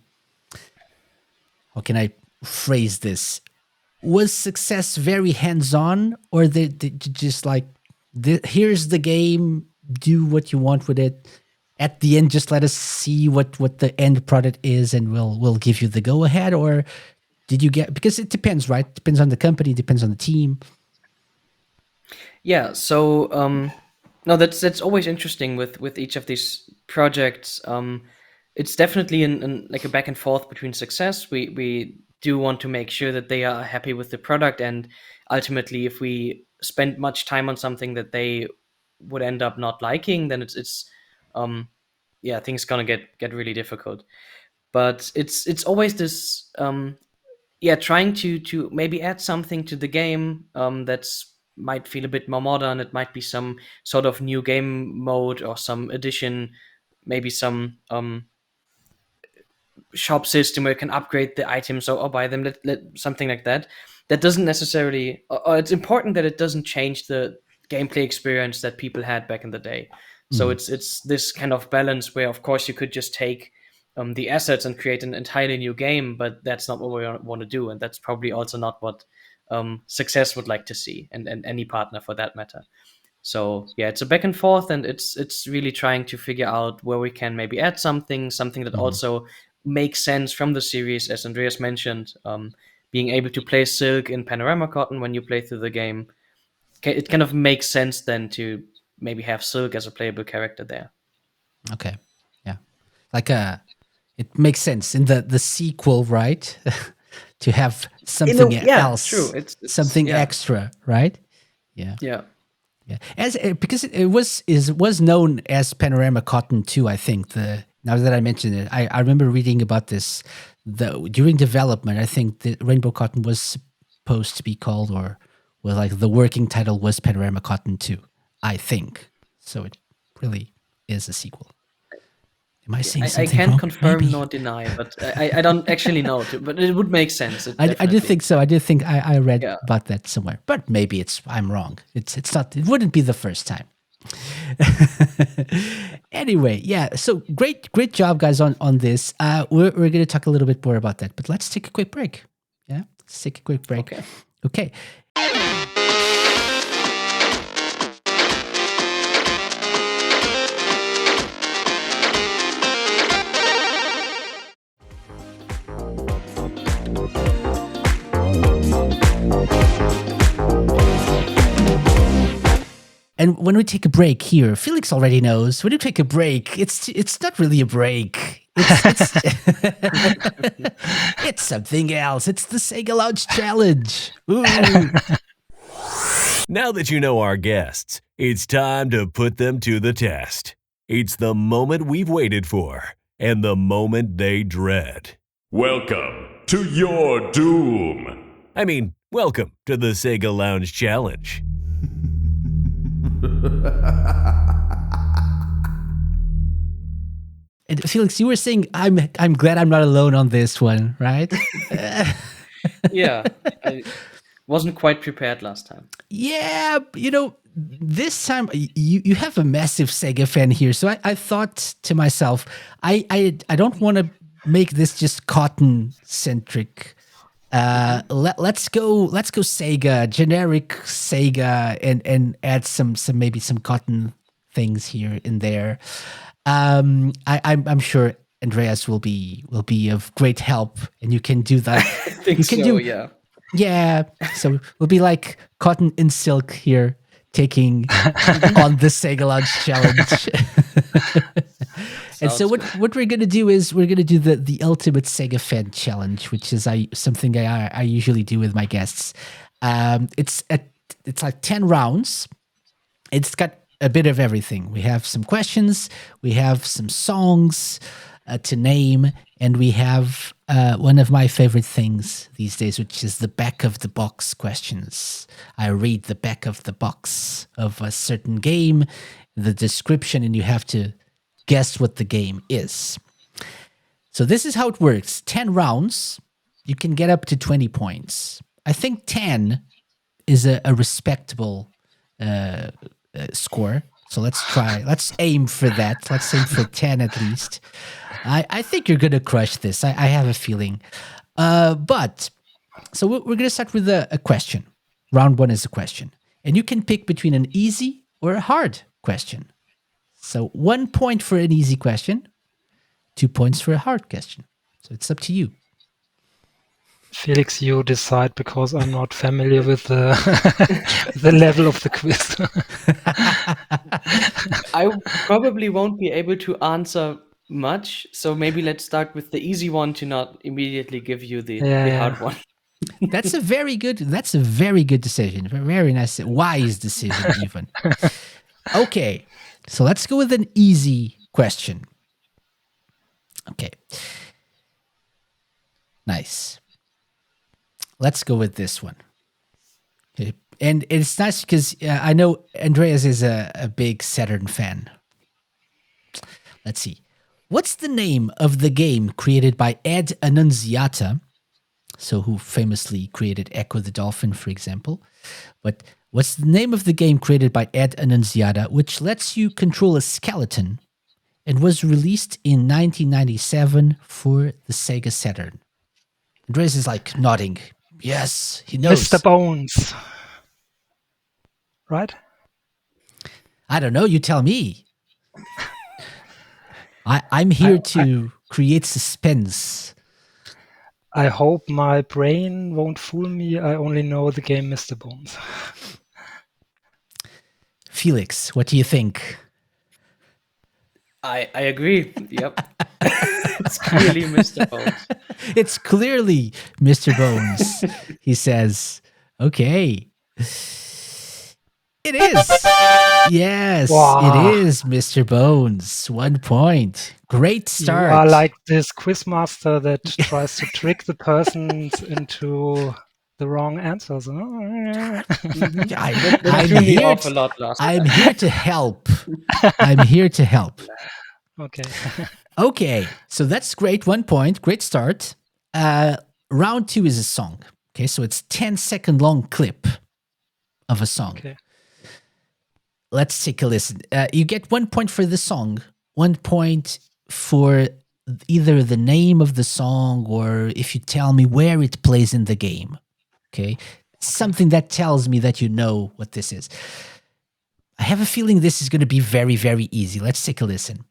how can I phrase this? Was success very hands-on, or they just like, here's the game, do what you want with it. At the end, just let us see what the end product is, and we'll give you the go-ahead? Or did you get, because it depends, right? Depends on the company, depends on the team. Yeah, so no, that's always interesting with each of these projects. It's definitely like a back and forth between success. We do want to make sure that they are happy with the product, and ultimately, if we spend much time on something that they would end up not liking, then it's things gonna get really difficult. But it's always this trying to maybe add something to the game that's might feel a bit more modern. It might be some sort of new game mode or some addition, maybe some shop system where you can upgrade the items or buy them, something like that. That doesn't necessarily, or it's important that it doesn't change the gameplay experience that people had back in the day. So it's this kind of balance where, of course, you could just take the assets and create an entirely new game, but that's not what we want to do, and that's probably also not what success would like to see, and any partner for that matter. So it's a back and forth, and it's really trying to figure out where we can maybe add something that also makes sense from the series, as Andreas mentioned. Being able to play Silk in Panorama Cotton when you play through the game, it kind of makes sense then to maybe have Silk as a playable character there. Okay, yeah, like it makes sense in the sequel, right? To have something else, true. It's something extra, right? Yeah. As because it was known as Panorama Cotton too. I think now that I mentioned it, I remember reading about this. During development, I think the Rainbow Cotton was supposed to be called, or was like the working title was Panorama Cotton 2, I think. So it really is a sequel. Am I saying something I can't wrong? confirm Maybe. nor deny, but I don't actually know, but it would make sense. I did think so. I did think I read about that somewhere, but maybe I'm wrong. It's not. It wouldn't be the first time. Anyway, so great job, guys, on this. We're going to talk a little bit more about that, but let's take a quick break. Yeah, let's take a quick break. Okay. And when we take a break here, Felix already knows, when you take a break, it's not really a break. It's something else. It's the Sega Lounge Challenge. Ooh. Now that you know our guests, it's time to put them to the test. It's the moment we've waited for, and the moment they dread. Welcome to your doom. I mean, welcome to the Sega Lounge Challenge. And Felix, you were saying I'm glad I'm not alone on this one, right? Yeah, I wasn't quite prepared last time. Yeah, this time you have a massive Sega fan here, so I thought to myself, I don't want to make this just Cotton centric. Let's go Sega, generic Sega, and add some maybe some Cotton things here and there. I'm sure Andreas will be of great help, and you can do that. I think so. Yeah. Yeah. So we'll be like Cotton and Silk here taking on the Sega Lounge challenge. And so what we're gonna do is we're gonna do the ultimate Sega fan challenge, which is something I usually do with my guests. It's like 10 rounds. It's got a bit of everything. We have some questions, we have some songs to name, and we have one of my favorite things these days, which is the back of the box questions. I read the back of the box of a certain game, the description, and you have to guess what the game is. So this is how it works. 10 rounds, you can get up to 20 points. I think 10 is a respectable score. So let's aim for that. Let's aim for 10 at least. I think you're going to crush this. I have a feeling. But, so we're going to start with a question. Round 1 is a question. And you can pick between an easy or a hard question. So 1 point for an easy question, 2 points for a hard question. So it's up to you. Felix, you decide, because I'm not familiar with the the level of the quiz. I probably won't be able to answer much, so maybe let's start with the easy one to not immediately give you the hard one. That's a very good decision. Very nice, wise decision even. Okay, so let's go with an easy question. Okay. Nice. Let's go with this one. Okay. And it's nice because I know Andreas is a big Saturn fan. Let's see. What's the name of the game created by Ed Annunziata? So who famously created Echo the Dolphin, for example. But what's the name of the game created by Ed Annunziata, which lets you control a skeleton and was released in 1997 for the Sega Saturn? Andreas is like nodding. Yes, he knows. Mr. Bones. Right? I don't know. You tell me. I'm here to create suspense. I hope my brain won't fool me. I only know the game Mr. Bones. Felix, what do you think? I agree. Yep. It's clearly Mr. Bones. It's clearly Mr. Bones, he says. Okay. It is. Yes, Wow. It is Mr. Bones. 1 point. Great start. You are like this quizmaster that tries to trick the persons into the wrong answers. I'm I'm here to help. I'm here to help. Okay. Okay, so that's great. 1 point. Great start. Round 2 is a song. Okay, so it's 10-second long clip of a song. Okay. Let's take a listen. You get 1 point for the song, 1 point for either the name of the song or if you tell me where it plays in the game. Okay, something that tells me that you know what this is. I have a feeling this is going to be very, very easy. Let's take a listen.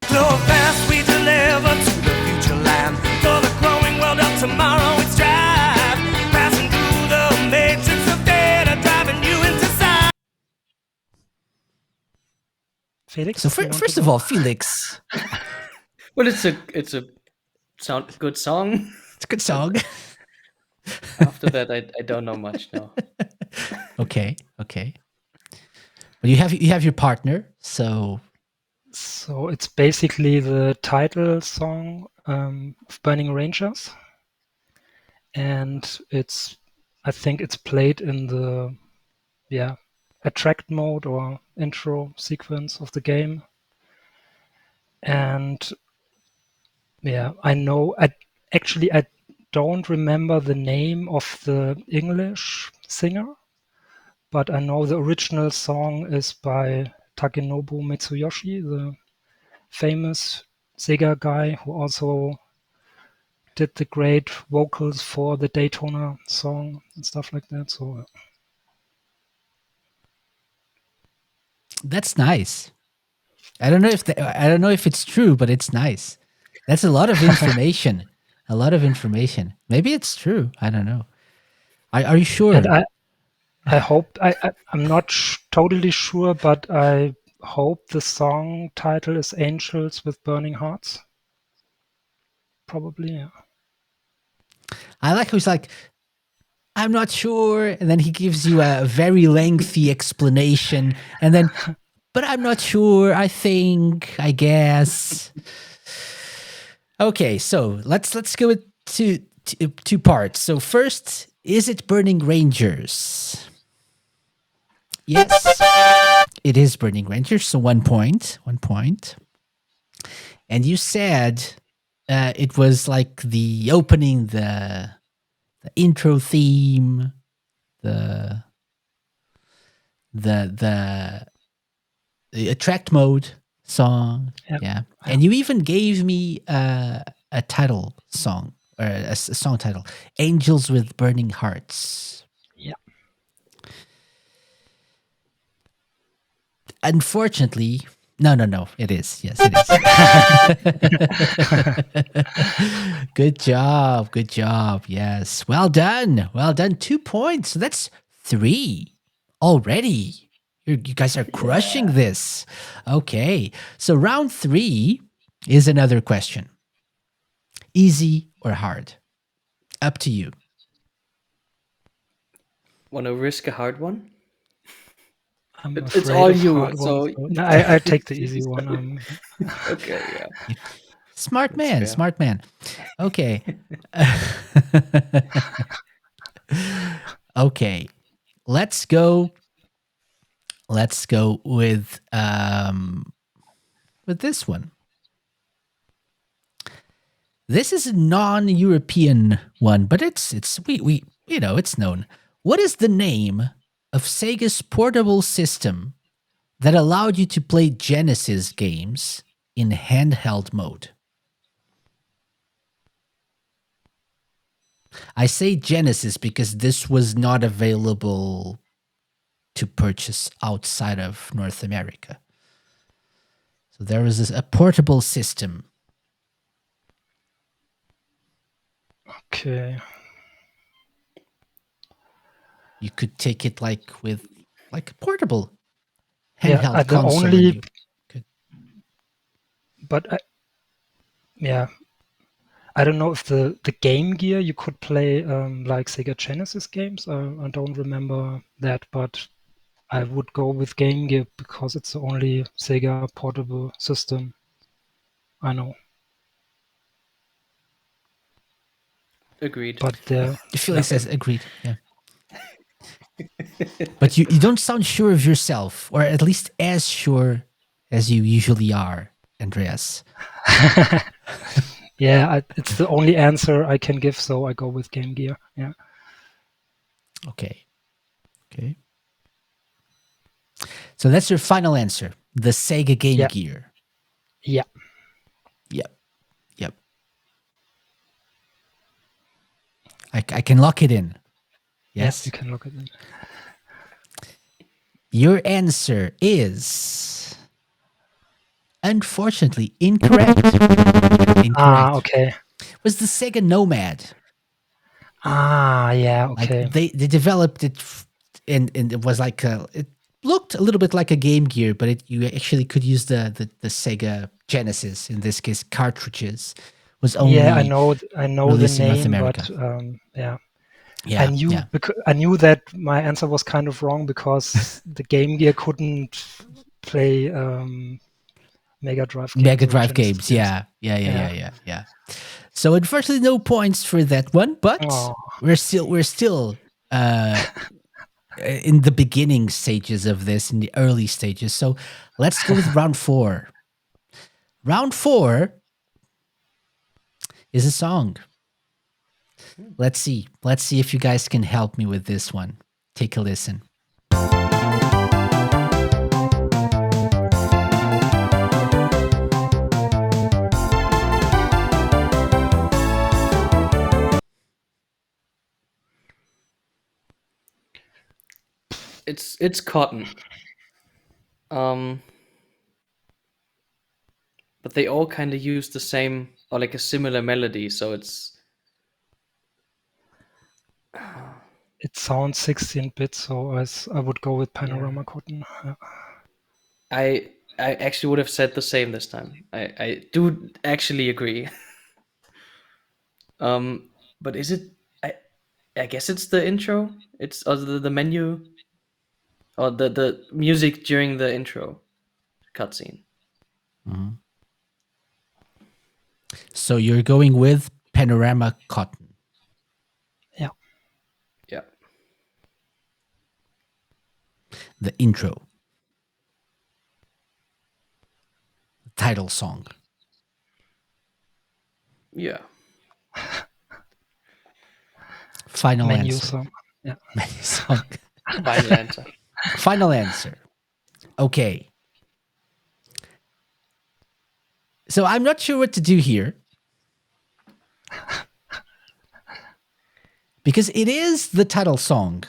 So fast we deliver to the future land. For the growing world of tomorrow we strive. Passing through the matrix of data, driving you into sight. Felix? So first of all, Felix. Well, it's a good song. It's a good song. After that, I don't know much now. Okay. But you have your partner, so it's basically the title song of Burning Rangers. And I think it's played in the, attract mode or intro sequence of the game. And I know, I don't remember the name of the English singer, but I know the original song is by Takenobu Mitsuyoshi, the famous Sega guy who also did the great vocals for the Daytona song and stuff like that. So that's nice. I don't know if it's true, but it's nice. That's a lot of information. A lot of information. Maybe it's true. I don't know. Are you sure? And I hope I'm not totally sure, but I hope the song title is Angels with Burning Hearts. Probably, yeah. I like how he's like, I'm not sure. And then he gives you a very lengthy explanation. And then, but I'm not sure. I think, I guess. Okay, so let's go with two parts. So first, is it Burning Rangers? Yes, it is Burning Rangers. So 1 point, 1 point. And you said it was like the opening, the intro theme, the attract mode song. Yep. Yeah. And you even gave me a title song, or a song title, Angels with Burning Hearts. Yeah. Unfortunately, no, it is. Yes, it is. Good job. Yes. Well done. 2 points. So that's 3 already. You guys are crushing this. Okay. So round 3 is another question. Easy or hard? Up to you. Want to risk a hard one? I'm It's afraid all of you, hard so- ones, so- No, I take the easy one. Okay, yeah. Smart That's man. Okay. Okay. Let's go with this one. This is a non-European one, but it's it's known. What is the name of Sega's portable system that allowed you to play Genesis games in handheld mode? I say Genesis because this was not available to purchase outside of North America. So there was a portable system. Okay. You could take it with a portable Yeah, handheld the console. only- and you could, But I don't know if the Game Gear you could play like Sega Genesis games. I don't remember that, but I would go with Game Gear because it's the only Sega portable system I know. Agreed. But Felix says agreed. Yeah. But you don't sound sure of yourself, or at least as sure as you usually are, Andreas. yeah, it's the only answer I can give, so I go with Game Gear. Yeah. Okay. So that's your final answer. The Sega Game Yeah. Gear. Yeah. Yep. I can lock it in. Yes. You can look at it. Your answer is unfortunately incorrect. Incorrect. Okay. It was the Sega Nomad. Yeah. Like Okay. they developed it, and it was like it looked a little bit like a Game Gear, but you actually could use the Sega Genesis, in this case cartridges. Was only Yeah, I know the released in North name, America. but Yeah, I knew that my answer was kind of wrong because the Game Gear couldn't play Mega Drive games. Mega or Drive Genesis games. Yeah. So unfortunately, no points for that one. But Oh. we're still in the beginning stages of this, in the early stages. So let's go with round 4. Round 4 is a song. Let's see if you guys can help me with this one. Take a listen. It's Cotton. But they all kind of use the same, or like a similar melody, so it's It sounds 16-bit, so I would go with Panorama Cotton. Yeah. I actually would have said the same this time. I do actually agree. But is it? I guess it's the intro. It's the menu or the music during the intro cutscene. So you're going with Panorama Cotton. Yeah. Yeah. The intro. Title song. Yeah. Final Menu answer. song. Yeah. Menu song. Final answer. Final answer. Okay. So I'm not sure what to do here. Because it is the title song.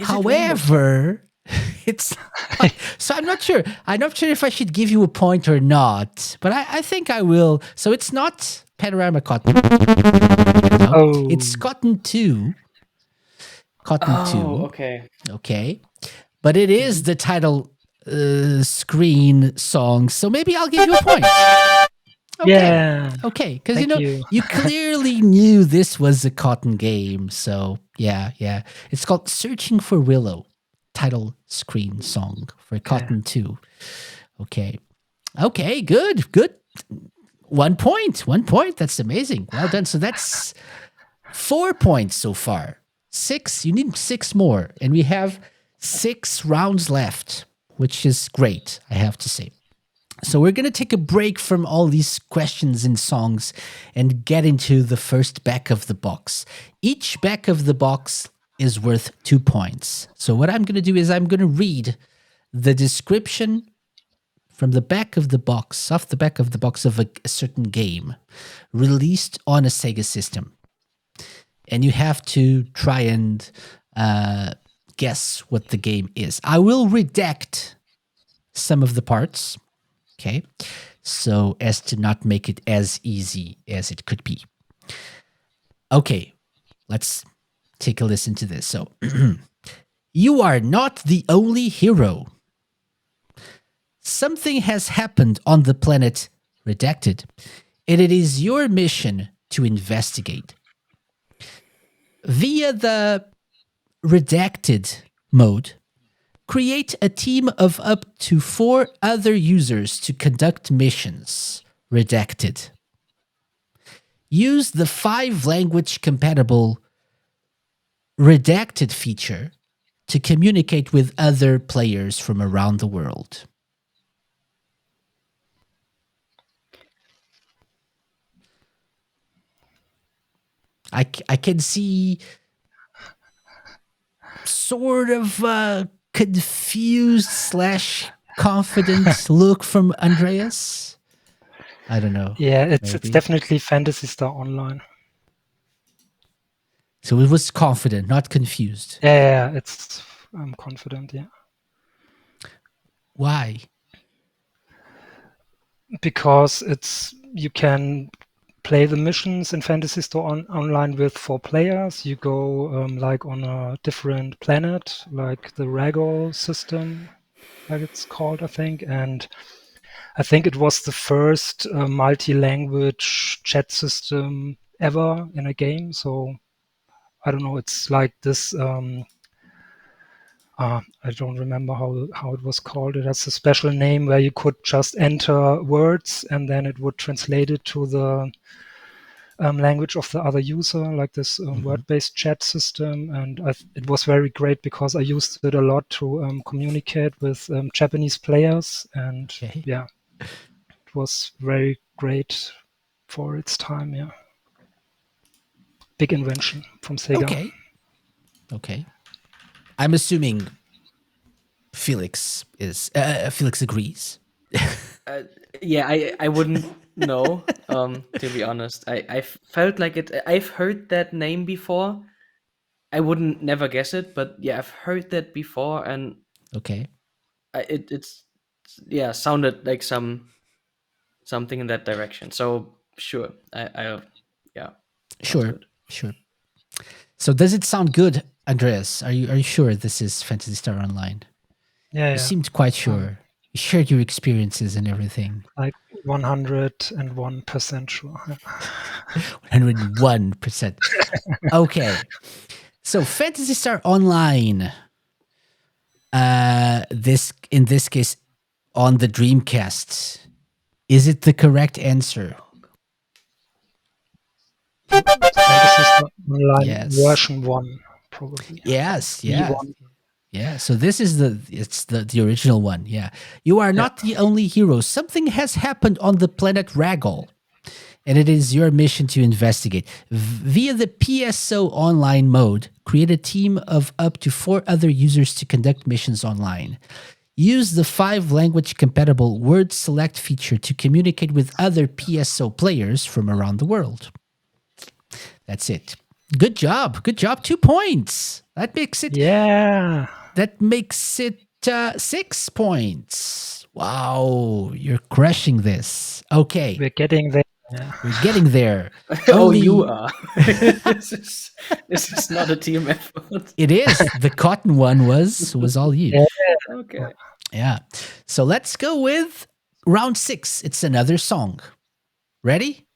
However, it's not, so I'm not sure. I'm not sure if I should give you a point or not, but I think I will. So it's not Panorama Cotton. No, Oh. it's Cotton 2. Cotton 2. Okay. Okay. But it is the title screen song. So maybe I'll give you a point. Okay. Yeah. Okay, because Thank you you. clearly knew this was a Cotton game. So yeah. It's called Searching for Willow, title screen song for Cotton 2. Okay, good. 1 point. 1 point. That's amazing. Well done. So that's 4 points so far. 6. You need 6 more, and we have 6 rounds left, which is great, I have to say. So we're going to take a break from all these questions and songs and get into the first back of the box. Each back of the box is worth 2 points. So what I'm going to do is I'm going to read the description from the back of the box, off the back of the box of a certain game released on a Sega system. And you have to try and guess what the game is. I will redact some of the parts. Okay, so as to not make it as easy as it could be. Okay, let's take a listen to this. So, you are not the only hero. Something has happened on the planet Redacted, and it is your mission to investigate. Via the Redacted mode, create a team of up to 4 other users to conduct missions. Redacted. Use the 5-language compatible Redacted feature to communicate with other players from around the world. I can see sort of confused / confident look from Andreas. I don't know. Yeah, it's maybe. definitely Phantasy Star Online. So it was confident, not confused. Yeah, I'm confident, yeah. Why? Because you can play the missions in Phantasy Star Online with 4 players. You go like on a different planet, like the Ragol system, like it's called, I think. And I think it was the first multi-language chat system ever in a game. So I don't know, it's like this. I don't remember how it was called. It has a special name where you could just enter words and then it would translate it to the language of the other user, like this word-based chat system. And it was very great because I used it a lot to communicate with Japanese players. And yeah, it was very great for its time. Yeah, big invention from Sega. Okay. I'm assuming Felix agrees. Yeah, I wouldn't know. To be honest, I felt like it. I've heard that name before. I wouldn't never guess it, but yeah, I've heard that before, and okay, it's sounded like something in that direction. So sure, I yeah. Sure, good. sure. So does it sound good, Andreas? Are you sure this is Phantasy Star Online? Yeah, You yeah. seemed quite sure. You shared your experiences and everything. Like 101% sure. Yeah. 101%. Okay. So Phantasy Star Online. In this case, on the Dreamcast. Is it the correct answer? Fantasy Star Online Yes. version 1, probably. Yes, yeah. V1. Yeah, so this is the original one. Yeah. You are not the only hero. Something has happened on the planet Raggle. And it is your mission to investigate. Via the PSO online mode, create a team of up to 4 other users to conduct missions online. Use the 5 language compatible word select feature to communicate with other PSO players from around the world. That's it. Good job. Good job. 2 points. That makes it Yeah. 6 points. Wow, you're crushing this. Okay. We're getting there. Yeah. We're getting there. Oh, you are. This is not a team effort. It is. The cotton one was all you. Okay. Yeah. So let's go with round 6. It's another song. Ready?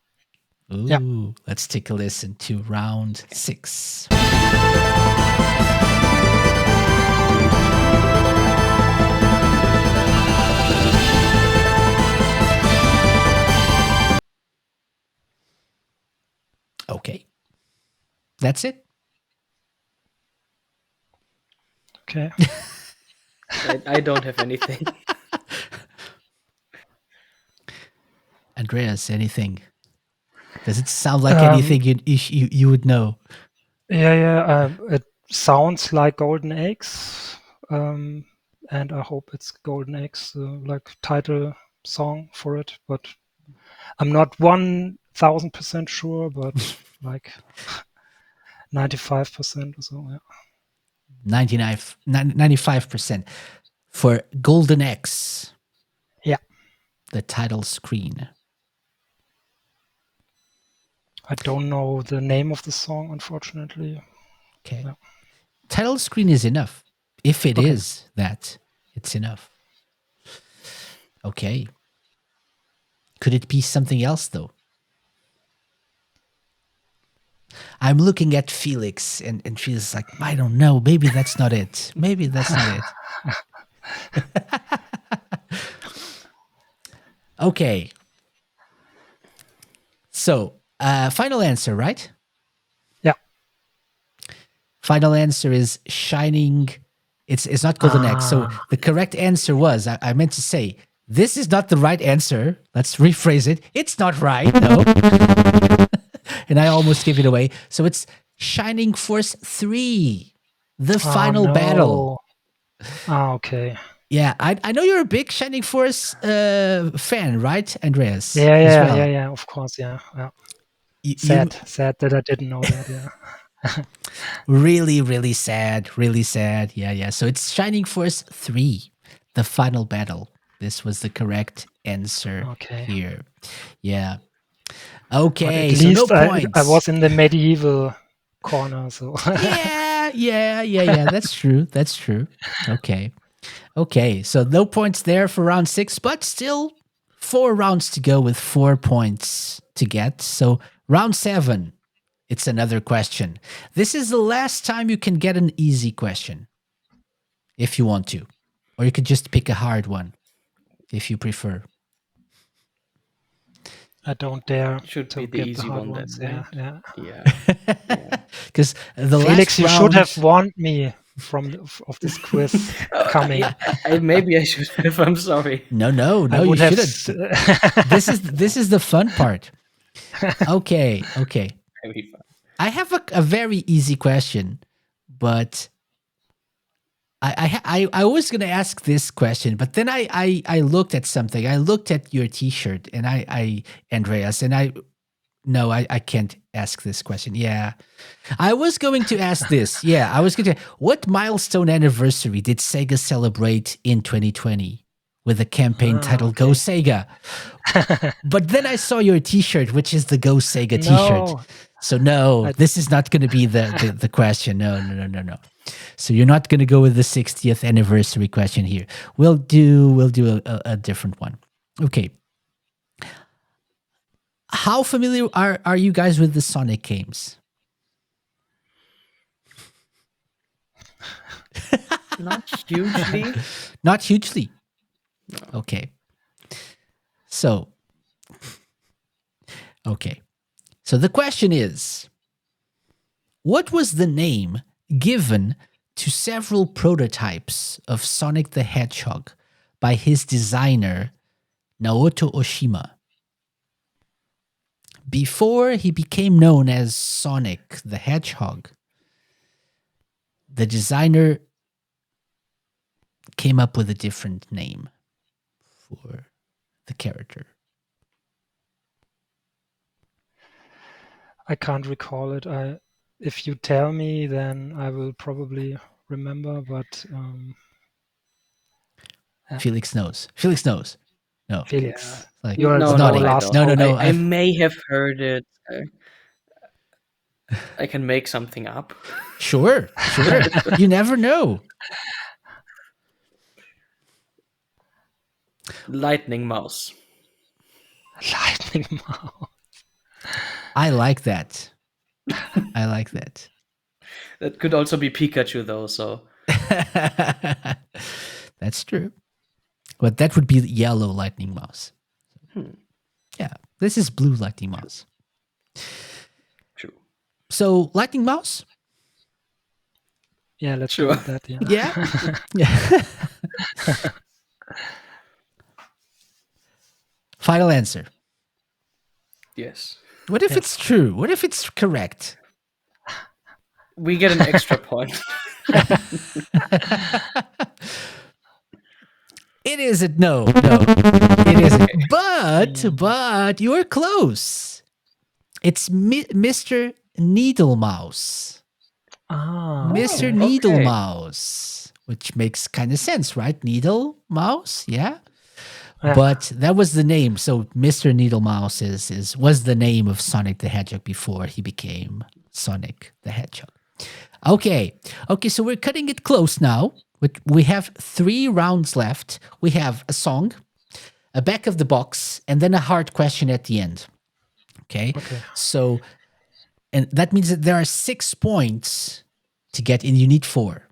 Ooh, Yeah. let's take a listen to round 6. Okay. That's it. Okay. I don't have anything. Andreas, anything? Does it sound like anything you would know? Yeah. It sounds like Golden Eggs. And I hope it's Golden Eggs, like title song for it. But I'm not 1000% sure, but like 95% or so. Yeah. 95% for Golden X. Yeah. The title screen. I don't know the name of the song, unfortunately. Okay. Yeah. Title screen is enough. If it Okay. is that, it's enough. Okay. Could it be something else, though? I'm looking at Felix, and she's like, I don't know. Maybe that's not it. Maybe that's not it. Okay. So, final answer, right? Yeah. Final answer is Shining. It's not Golden X. So the correct answer was, I meant to say, this is not the right answer. Let's rephrase it. It's not right, no. And I almost gave it away. So it's Shining Force 3, the final battle. Okay. Yeah, I know you're a big Shining Force fan, right, Andreas? Yeah, as well. yeah, of course, yeah. Sad that I didn't know that, yeah. Really, really sad. Yeah. So it's Shining Force 3, the final battle. This was the correct answer here. Yeah. Okay, But at so least no points. I was in the medieval corner, so. Yeah. That's true. Okay. So no points there for round 6, but still 4 rounds to go with 4 points to get. So round 7, it's another question. This is the last time you can get an easy question, if you want to, or you could just pick a hard one, if you prefer. I don't dare Should to be the get easy hard one ones. then, Yeah. Because the Felix, last you round, should have warned me of this quiz coming. Maybe I should have. I'm sorry. No, I you would have shouldn't. This is the fun part. Okay. Maybe fine. I have a very easy question, but I was going to ask this question, but then I looked at something. I looked at your T-shirt, and Andreas, and I can't ask this question. Yeah, I was going to ask this. Yeah, I was going to. What milestone anniversary did Sega celebrate in 2020? with a campaign titled Go Sega. But then I saw your t-shirt, which is the Go Sega t-shirt. No. So no, this is not going to be the question. No. So you're not going to go with the 60th anniversary question here. We'll do a different one. Okay. How familiar are you guys with the Sonic games? Not hugely. Not hugely. Okay. So the question is, what was the name given to several prototypes of Sonic the Hedgehog by his designer, Naoto Oshima, before he became known as Sonic the Hedgehog? The designer came up with a different name for the character. I can't recall it. If you tell me, then I will probably remember, but Felix knows. Felix knows. No. Felix, Like, you're it's the not last no. I may have heard it. I can make something up. Sure. You never know. Lightning Mouse. Lightning Mouse. I like that. That could also be Pikachu, though. So That's true. But that would be the yellow Lightning Mouse. Yeah, this is blue Lightning Mouse. true. So Lightning Mouse? Yeah, let's Sure. do that. Yeah. Yeah. Final answer. Yes. What if it's true? What if it's correct? We get an extra point. It isn't. No. It isn't. But you're close. It's Mr. Needlemouse. Mr. Needlemouse, which makes kind of sense, right? Needle mouse, yeah. But that was the name. So Mr. Needlemouse was the name of Sonic the Hedgehog before he became Sonic the Hedgehog. Okay. So we're cutting it close now. We have 3 rounds left. We have a song, a back of the box, and then a hard question at the end. Okay. So, and that means that there are 6 points to get in. You need 4.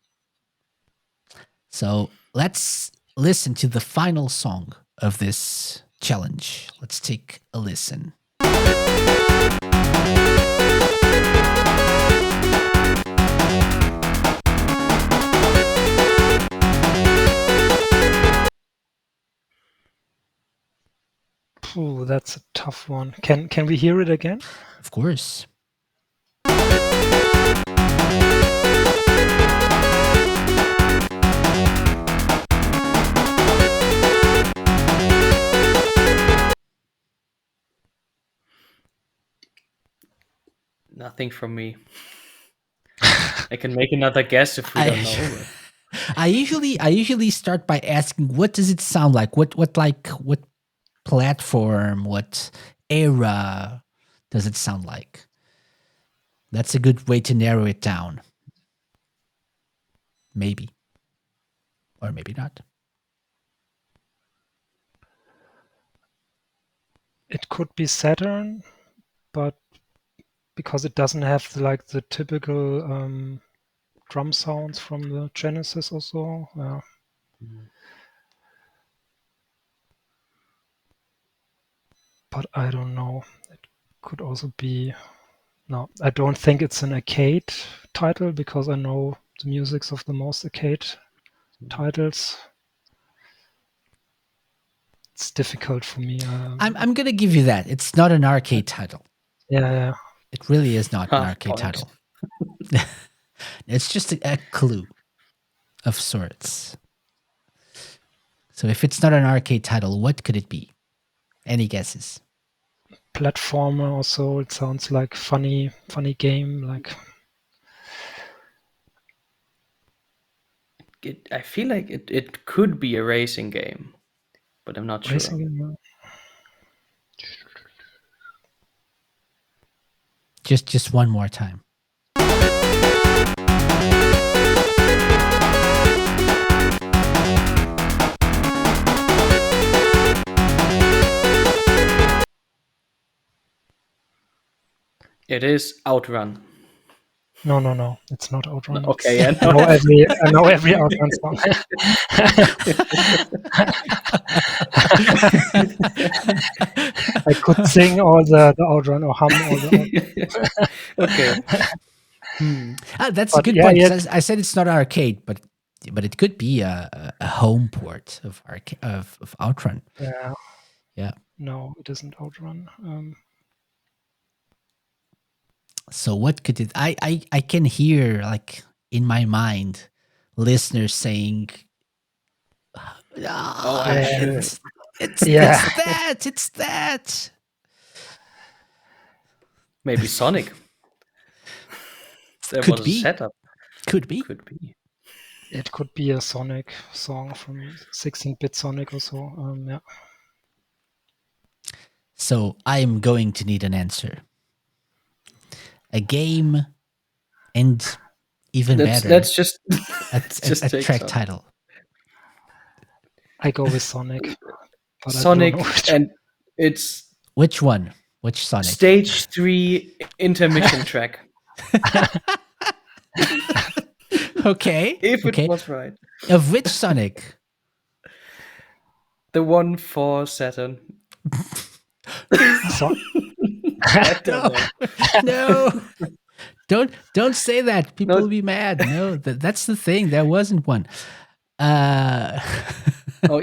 So let's listen to the final song of this challenge. Let's take a listen. Ooh, that's a tough one. Can we hear it again? Of course. Nothing from me. I can make another guess if we don't know. I usually start by asking, what does it sound like? What platform, what era does it sound like? That's a good way to narrow it down. Maybe. Or maybe not. It could be Saturn, but because it doesn't have the typical drum sounds from the Genesis or so. Yeah. But I don't know. It could also be... No, I don't think it's an arcade title because I know the musics of the most arcade titles. It's difficult for me. I'm gonna give you that. It's not an arcade title. Yeah. It really is not an arcade title. It's just a clue of sorts. So if it's not an arcade title, what could it be? Any guesses? Platformer or so. It sounds like funny game. Like I feel like it could be a racing game. but I'm not sure. Racing game, yeah. Just one more time. It is Outrun. No, it's not Outrun. Okay, I I know every Outrun song. I could sing all the Outrun or hum all the Okay. That's a But good yeah, point. yeah. 'Cause I said it's not arcade, but it could be a home port of of Outrun. Yeah. Yeah. No, it isn't Outrun. So what could it? I can hear like in my mind listeners saying, Oh, I'm sure. it's Yeah. it's that. Maybe Sonic. There Could was be. a setup. Could be. Could be. It could be a Sonic song from 16-bit Sonic or so. Yeah. So I'm going to need an answer. A game, and even better, Let's just a take track some. title. I go with Sonic. But Sonic, I don't know which. and it's Which one? Which Sonic? Stage 3 intermission track. Okay. If okay. it was right. Of which Sonic? The one for Saturn. So, I don't know. No. Don't say that. People No. will be mad. No, that's the thing. There wasn't one. Oh,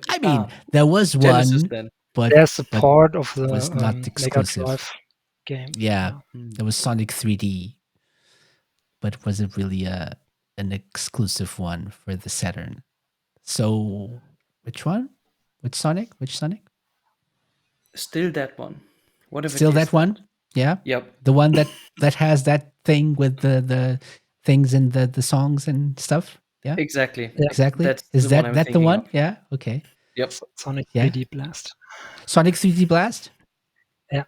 I mean, there was Genesis one, then. but there's a part of the was not Mega exclusive. Drive game. Yeah, there was Sonic 3D, but it wasn't really an exclusive one for the Saturn. So, which one? Which Sonic? Which Sonic? Still that one. Whatever. Still that one? Yeah. Yep. The one that has that thing with the things and the songs and stuff. Yeah. Exactly. Yeah. Exactly. That's Is the one that I'm that the thinking one? of. Yeah. Okay. Yep. Sonic Yeah. 3D Blast. Sonic 3D Blast. Yeah.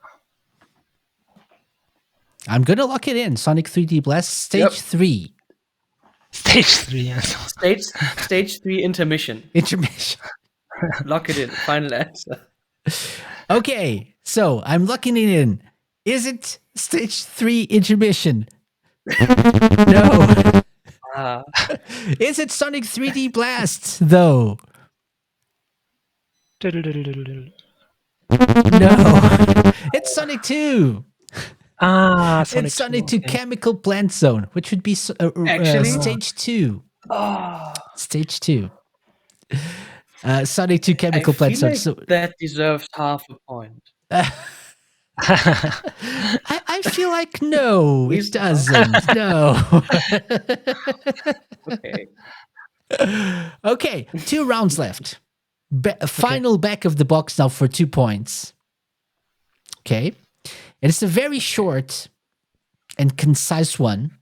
I'm gonna lock it in. Sonic 3D Blast Stage Yep. 3. Stage 3. Yes. Stage 3 intermission. Intermission. Lock it in. Final answer. Okay, so I'm locking it in. Is it Stage 3 intermission? No. Ah. Is it Sonic 3D Blast though? Diddle-diddle-diddle-diddle. No. It's Sonic 2. Sonic It's Sonic 2 okay. Chemical Plant Zone, which would be Actually? Stage 2. Oh, Stage 2. Sonic 2 Chemical I Plant feel Zone. like So that deserves half a point. I feel like no, Please it doesn't. No. Okay. Okay, 2 rounds left. Final back of the box now for 2 points. Okay. And it's a very short and concise one,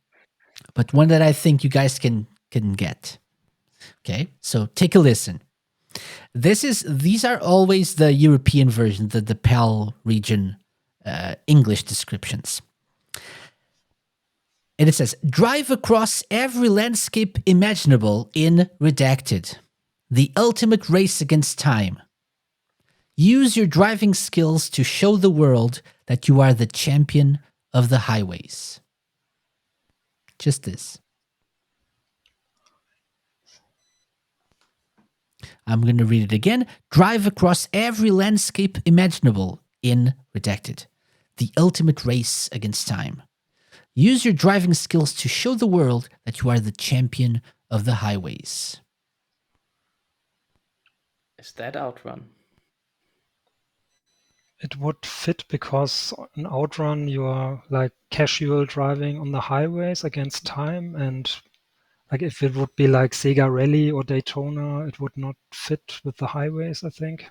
but one that I think you guys can get. Okay, so take a listen. These are always the European version, the PAL region English descriptions. And it says, drive across every landscape imaginable in Redacted. The ultimate race against time. Use your driving skills to show the world that you are the champion of the highways. Just this. I'm going to read it again. Drive across every landscape imaginable in Redacted. The ultimate race against time. Use your driving skills to show the world that you are the champion of the highways. Is that Outrun? It would fit because in Outrun you are like casual driving on the highways against time, and like if it would be like Sega Rally or Daytona, it would not fit with the highways, I think.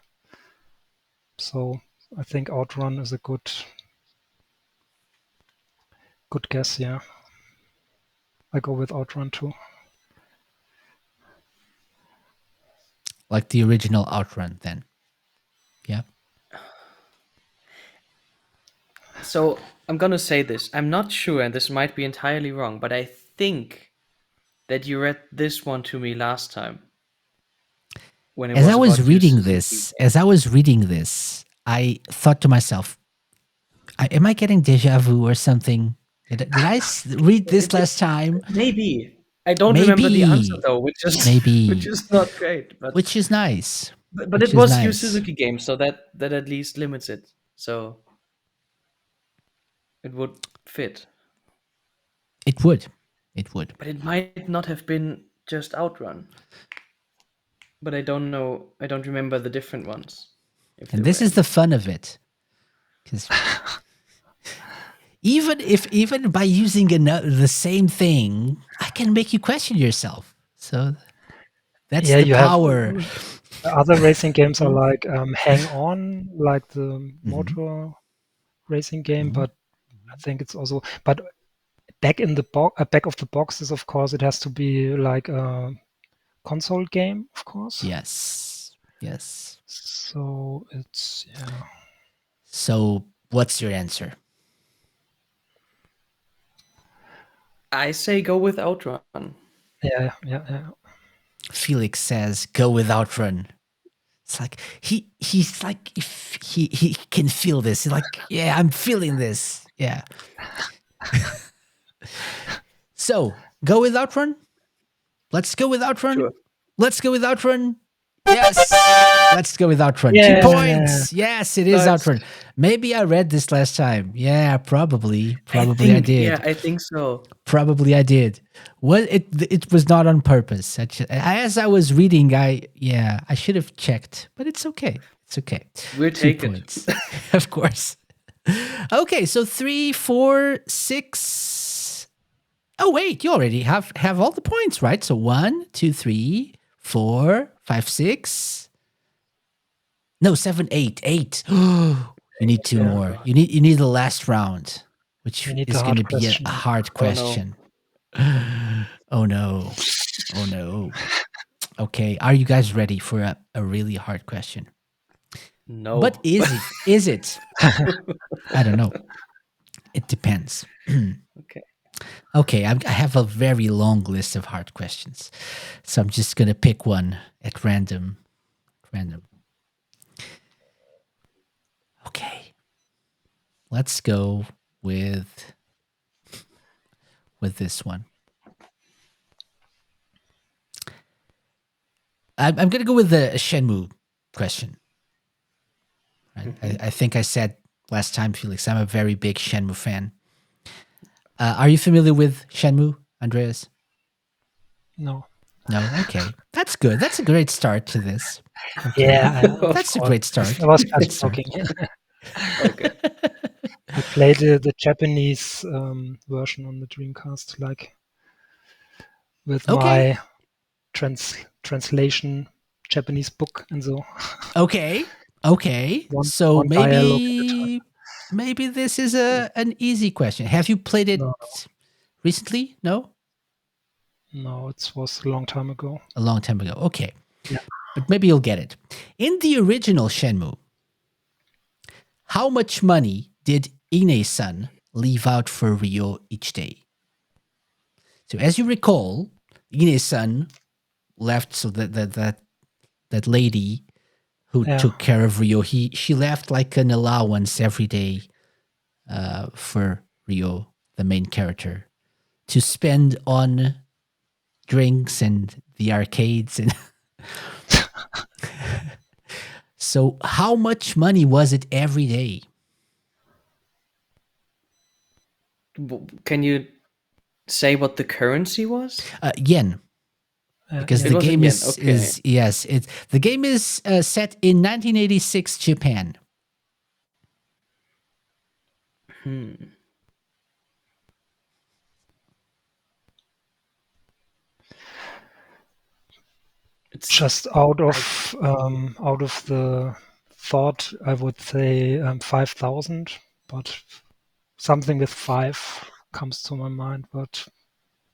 So I think Outrun is a good guess, yeah. I go with Outrun too. like the original Outrun. Then, yeah. So I'm gonna say this. I'm not sure, and this might be entirely wrong, but I think that you read this one to me last time when it As I was was about your reading Suzuki. this, I thought to myself, am I getting deja vu or something? Did I read this last time? Maybe. I don't remember the answer Maybe, though, which is which maybe, is not great. But which is nice. but Which it is was your nice. Suzuki game, so that at least limits it. So it would fit. It would. It would. But it might not have been just Outrun. But I don't know. I don't remember the different ones. If And there this were is the any. fun of it. Because even by using the same thing, I can make you question yourself. So that's Yeah, the you power. have other racing games are like Hang On, like the motor racing game, but I think it's also but back in the back of the box is of course it has to be like a console game, of course. Yes. Yes. So it's So what's your answer? I say go with Outrun. yeah. Felix says, "Go with Outrun." It's like he's like if he can feel this. He's like, yeah, I'm feeling this. Yeah. So go with Outrun. Let's go with Outrun. Sure. Let's go with Outrun. Yes. Let's go with Outrun. Yeah. 2 points. Yes, it is Nice. Outrun. Maybe I read this last time. Yeah, probably. Probably I think, did. Yeah, I think so. Probably I did. Well, it was not on purpose. As I was reading, I should have checked, but it's okay. It's okay. We'll 2 take it. points, of course. Okay, so 3, 4, 6. Oh wait, you already have all the points, right? So 1, 2, 3, 4, 5, 6. No, 7, 8, 8. You need 2 more. You need the last round, which We need is the going to hard be a question. hard Oh, no. question. Oh no. Oh no. Okay, are you guys ready for a really hard question? No. But is it? Is it? I don't know. It depends. Okay. Okay, I have a very long list of hard questions. So I'm just going to pick one at random. Okay. Let's go with this one. I'm going to go with the Shenmue question. Right? I think I said last time, Felix, I'm a very big Shenmue fan. Are you familiar with Shenmue, Andreas? No. No? Okay. That's good. That's a great start to this. Okay. Yeah. That's a great start. I was Great just start. joking. Okay. I played the Japanese version on the Dreamcast, like with Okay. my translation Japanese book and so. Okay. Okay. So one dialogue at a time. maybe this is an easy question. Have you played it No. recently? No? No, it was a long time ago. A long time ago. Okay. Yeah. But maybe you'll get it. In the original Shenmue, how much money did Ine-san leave out for Ryo each day? So as you recall, Ine-san left, so that lady who took care of Ryo, she left like an allowance every day for Ryo, the main character, to spend on drinks and the arcades. And so how much money was it every day? Can you say what the currency was? Yen. Because It the was in game yen, is okay. yes, the game is set in 1986 Japan. It's Just out of the thought, I would say 5,000, but something with 5 comes to my mind, but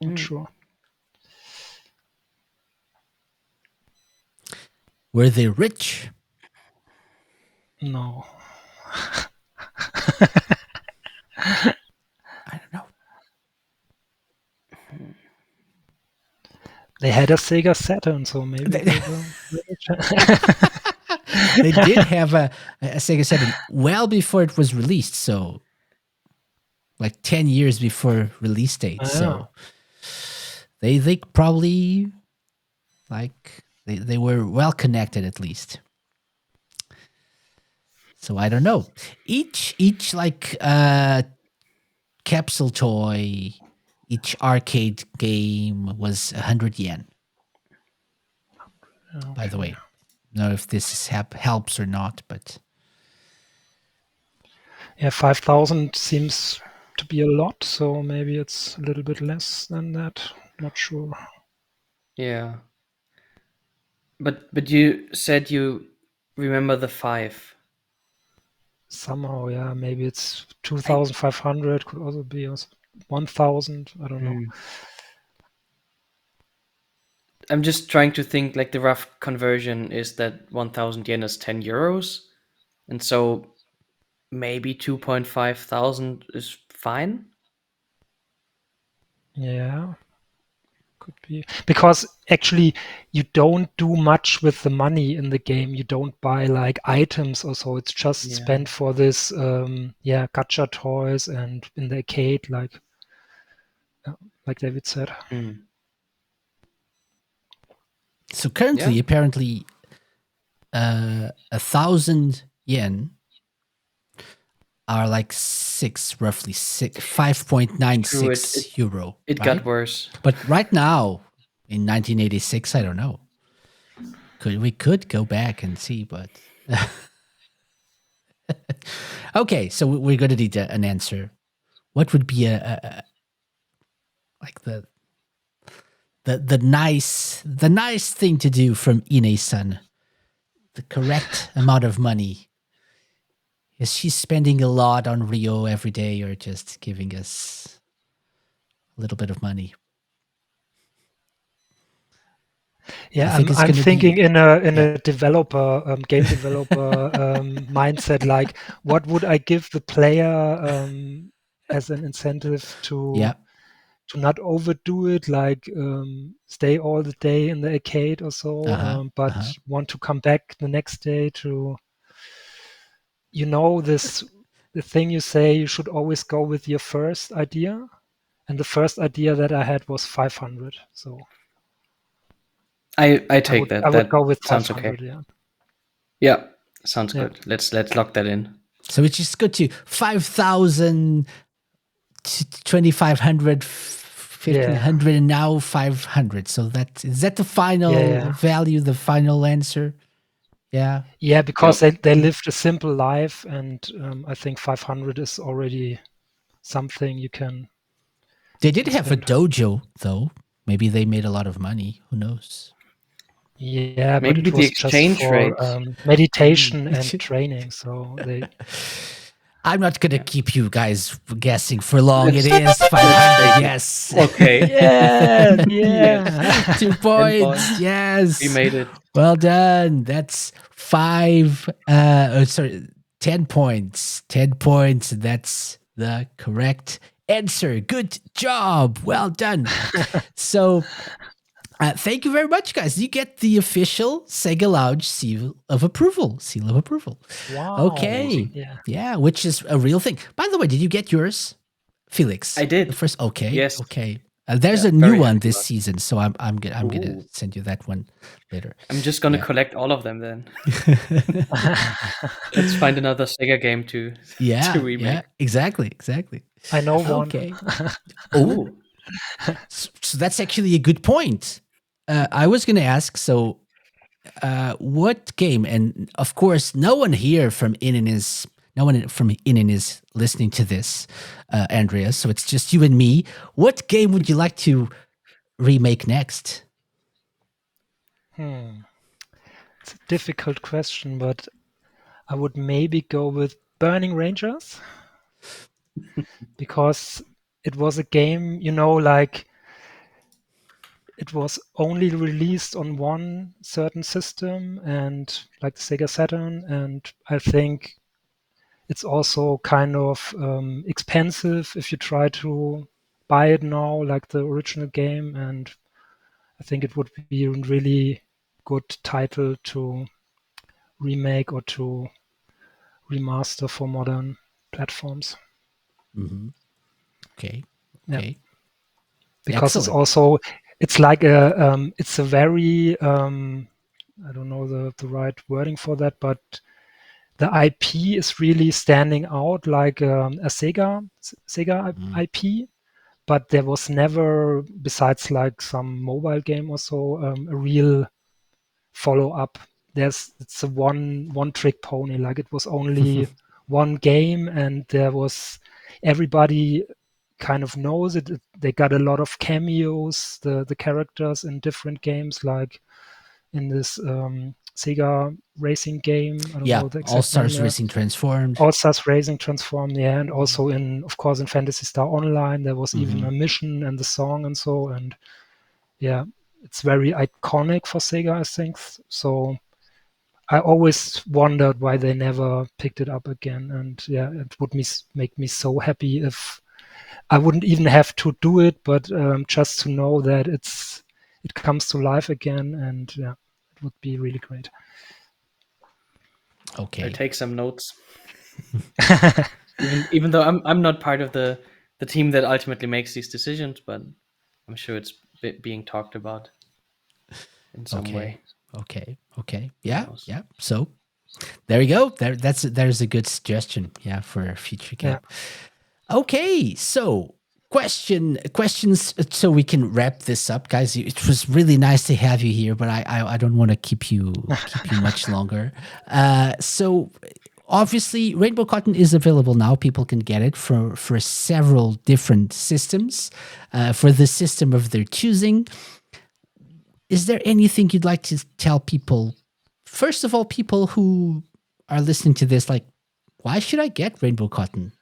not sure. Were they rich? No. I don't know. They had a Sega Saturn, so maybe they were rich. They did have a Sega Saturn well before it was released, so like 10 years before release date. So they probably like they were well connected at least. So I don't know. Each like capsule toy, each arcade game was 100 yen. Okay. By the way, I don't know if this helps or not, but yeah, 5,000 seems to be a lot, so maybe it's a little bit less than that. Not sure. Yeah. But you said you remember the 5. Somehow, yeah, maybe it's 2,500, could also be 1,000, I don't know. I'm just trying to think, like, the rough conversion is that 1,000 yen is 10 euros. And so maybe 2,500 is fine. Yeah, could be. Because actually, you don't do much with the money in the game. You don't buy like items or so. It's just spent for this, gacha toys and in the arcade, like David said. so currently, apparently, 1,000 yen are like roughly 5.96 euro. It right? got worse. But right now, in 1986, I don't know. We could go back and see, but okay. So we're going to need an answer. What would be a like the nice thing to do from Ine-san? The correct amount of money. Is she spending a lot on Rio every day, or just giving us a little bit of money? Yeah, I'm thinking in a developer, game developer mindset. Like, what would I give the player as an incentive to not overdo it? Like, stay all the day in the arcade or so, but want to come back the next day to, the thing you say you should always go with your first idea, and the first idea that I had was 500. So. I take that. I would go with sounds 500, okay. Yeah, sounds good. Let's lock that in. So we just go to 5,000, 2,500, 1,500, and now 500. So is that the final value, the final answer? Yeah. Yeah, because they lived a simple life, and I think 500 is already something you can. They did have a dojo, though. Maybe they made a lot of money. Who knows? Yeah, maybe but it the was exchange just for rate, meditation and training. So they. I'm not gonna keep you guys guessing for long. It is 500. Yes. Okay. Yeah. 2 points. Yes. We made it. Well done. That's 10 points. 10 points. That's the correct answer. Good job. Well done. So thank you very much, guys. You get the official Sega Lounge seal of approval. Wow. Okay. Yeah, which is a real thing. By the way, did you get yours, Felix? I did. The first. Okay. Yes. Okay. There's a new one this season, so I'm gonna send you that one later. I'm just gonna collect all of them then. Let's find another Sega game to remake. Yeah, exactly. I know one. Okay. Oh, so that's actually a good point. I was going to ask, so what game, and of course, no one from ININ is listening to this, Andreas, so it's just you and me. What game would you like to remake next? It's a difficult question, but I would maybe go with Burning Rangers because it was a game, like it was only released on one certain system, and like the Sega Saturn, and I think it's also kind of expensive if you try to buy it now, like the original game. And I think it would be a really good title to remake or to remaster for modern platforms. Okay. Yeah. Okay. Because it's Excellent. also, it's like it's a very, I don't know the right wording for that, but the IP is really standing out like a Sega IP, but there was never, besides like some mobile game or so, a real follow up. It's a one trick pony. Like it was only one game, and there was everybody kind of knows it. They got a lot of cameos, the characters in different games, like in this Sega racing game. I don't Yeah, know the All exact Stars name. Racing Transformed. All Stars Racing Transformed, yeah, and also of course, in Fantasy Star Online, there was even a mission and the song and so, and yeah, it's very iconic for Sega, I think. So I always wondered why they never picked it up again, and yeah, it would make me so happy if I wouldn't even have to do it, but just to know that it comes to life again, and yeah, it would be really great. Okay. I take some notes. even though I'm not part of the team that ultimately makes these decisions, but I'm sure it's being talked about in some way. Okay. Yeah. So there you go. There's a good suggestion. Yeah, for a future game. Yeah. Okay, so questions so we can wrap this up, guys. It was really nice to have you here, but I don't want to keep you much longer. So obviously, Rainbow Cotton is available now. People can get it for several different systems, for the system of their choosing. Is there anything you'd like to tell people? First of all, people who are listening to this, like, why should I get Rainbow Cotton?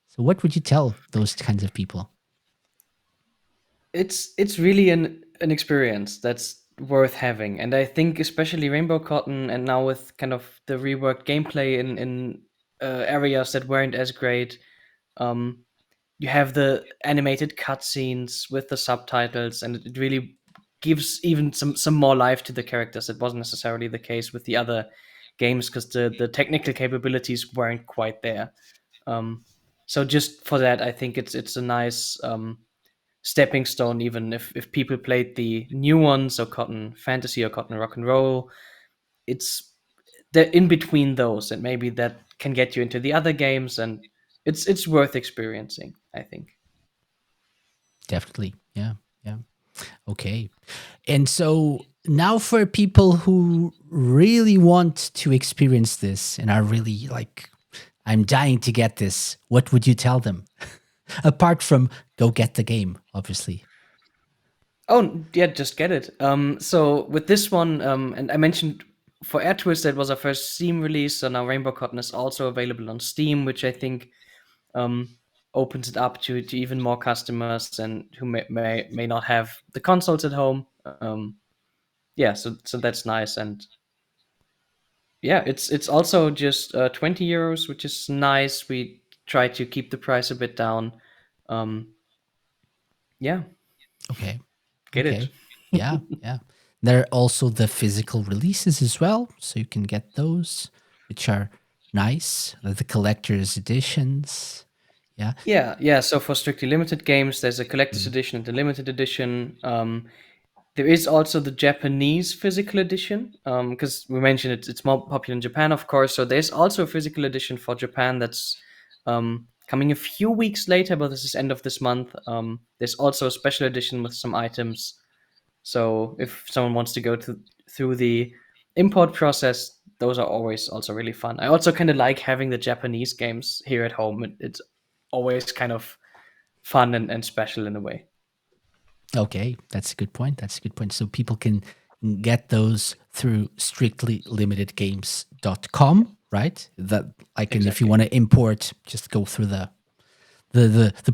So what would you tell those kinds of people? It's really an experience that's worth having, and I think especially Rainbow Cotton, and now with kind of the reworked gameplay in areas that weren't as great, you have the animated cutscenes with the subtitles, and it really gives even some more life to the characters. It wasn't necessarily the case with the other games because the technical capabilities weren't quite there. So just for that, I think it's a nice stepping stone. Even if people played the new ones, or Cotton Fantasy or Cotton Rock and Roll, it's the in between those, and maybe that can get you into the other games, and it's worth experiencing, I think. Definitely. Yeah. Okay. And so now for people who really want to experience this and are really like, I'm dying to get this, what would you tell them? Apart from go get the game, obviously. Oh yeah, just get it. So with this one, and I mentioned for Air Twist that was our first Steam release, so now Rainbow Cotton is also available on Steam, which I think opens it up to even more customers and who may not have the consoles at home. Yeah, so that's nice, and yeah, it's also just 20 euros, which is nice. We try to keep the price a bit down. Yeah, Okay. get it. Yeah. There are also the physical releases as well, so you can get those, which are nice. The collector's editions. Yeah. So for strictly limited games, there's a collector's edition and the limited edition. There is also the Japanese physical edition, because we mentioned it's more popular in Japan, of course. So there's also a physical edition for Japan that's coming a few weeks later, but this is end of this month. There's also a special edition with some items. So if someone wants to go through the import process, those are always also really fun. I also kind of like having the Japanese games here at home. It's always kind of fun and special in a way. Okay, that's a good point. So people can get those through strictlylimitedgames.com, right? That if you want to import, just go through the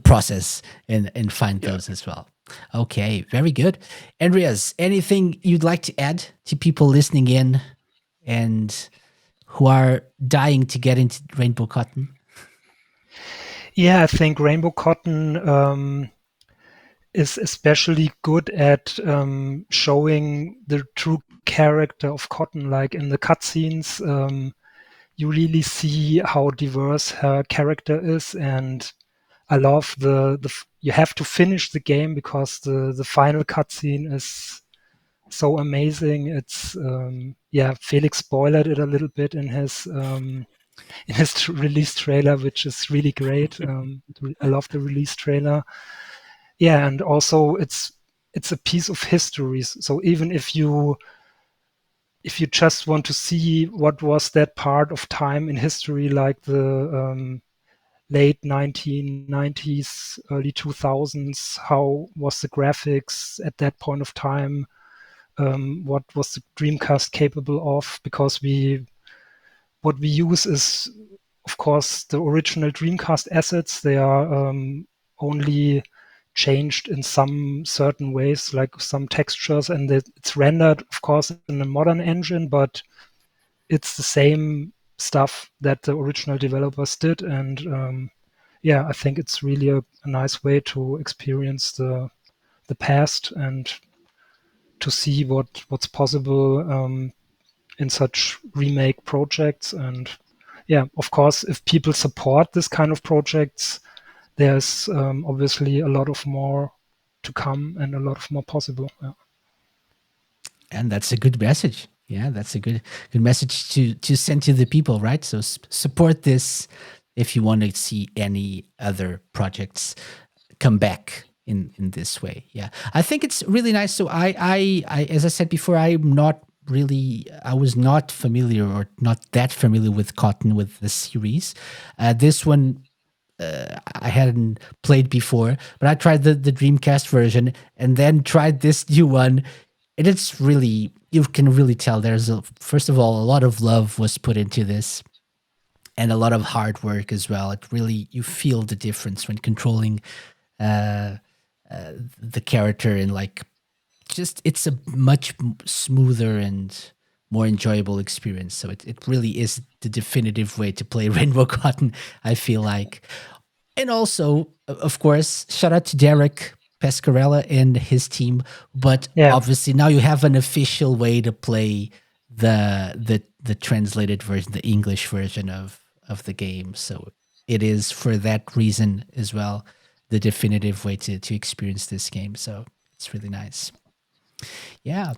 process and find those as well. Okay, very good. Andreas, anything you'd like to add to people listening in and who are dying to get into Rainbow Cotton? Yeah, I think Rainbow Cotton is especially good at showing the true character of Cotton. Like in the cutscenes, you really see how diverse her character is, and I love you have to finish the game because the final cutscene is so amazing. It's Felix spoiled it a little bit in his release trailer, which is really great. I love the release trailer. Yeah, and also it's a piece of history. So even if you just want to see what was that part of time in history, like the late 1990s, early 2000s, how was the graphics at that point of time? What was the Dreamcast capable of? Because what we use is, of course, the original Dreamcast assets. They are only changed in some certain ways, like some textures, and it's rendered, of course, in a modern engine, but it's the same stuff that the original developers did. And I think it's really a nice way to experience the past and to see what's possible in such remake projects. And of course, if people support this kind of projects, there's obviously a lot of more to come and a lot of more possible. Yeah. And that's a good message. Yeah, that's a good message to send to the people, right? So support this if you want to see any other projects come back in this way. Yeah, I think it's really nice. So I as I said before, I was not familiar or not that familiar with Cotton, with the series. This one I hadn't played before, but I tried the Dreamcast version and then tried this new one. And it's really, you can really tell there's first of all, a lot of love was put into this and a lot of hard work as well. It really, you feel the difference when controlling the character, and like, just, it's a much smoother and more enjoyable experience. So it really is the definitive way to play Rainbow Cotton, I feel like. And also, of course, shout out to Derek Pescarella and his team. But obviously now you have an official way to play the translated version, the English version of the game. So it is, for that reason as well, the definitive way to experience this game. So it's really nice. Yeah.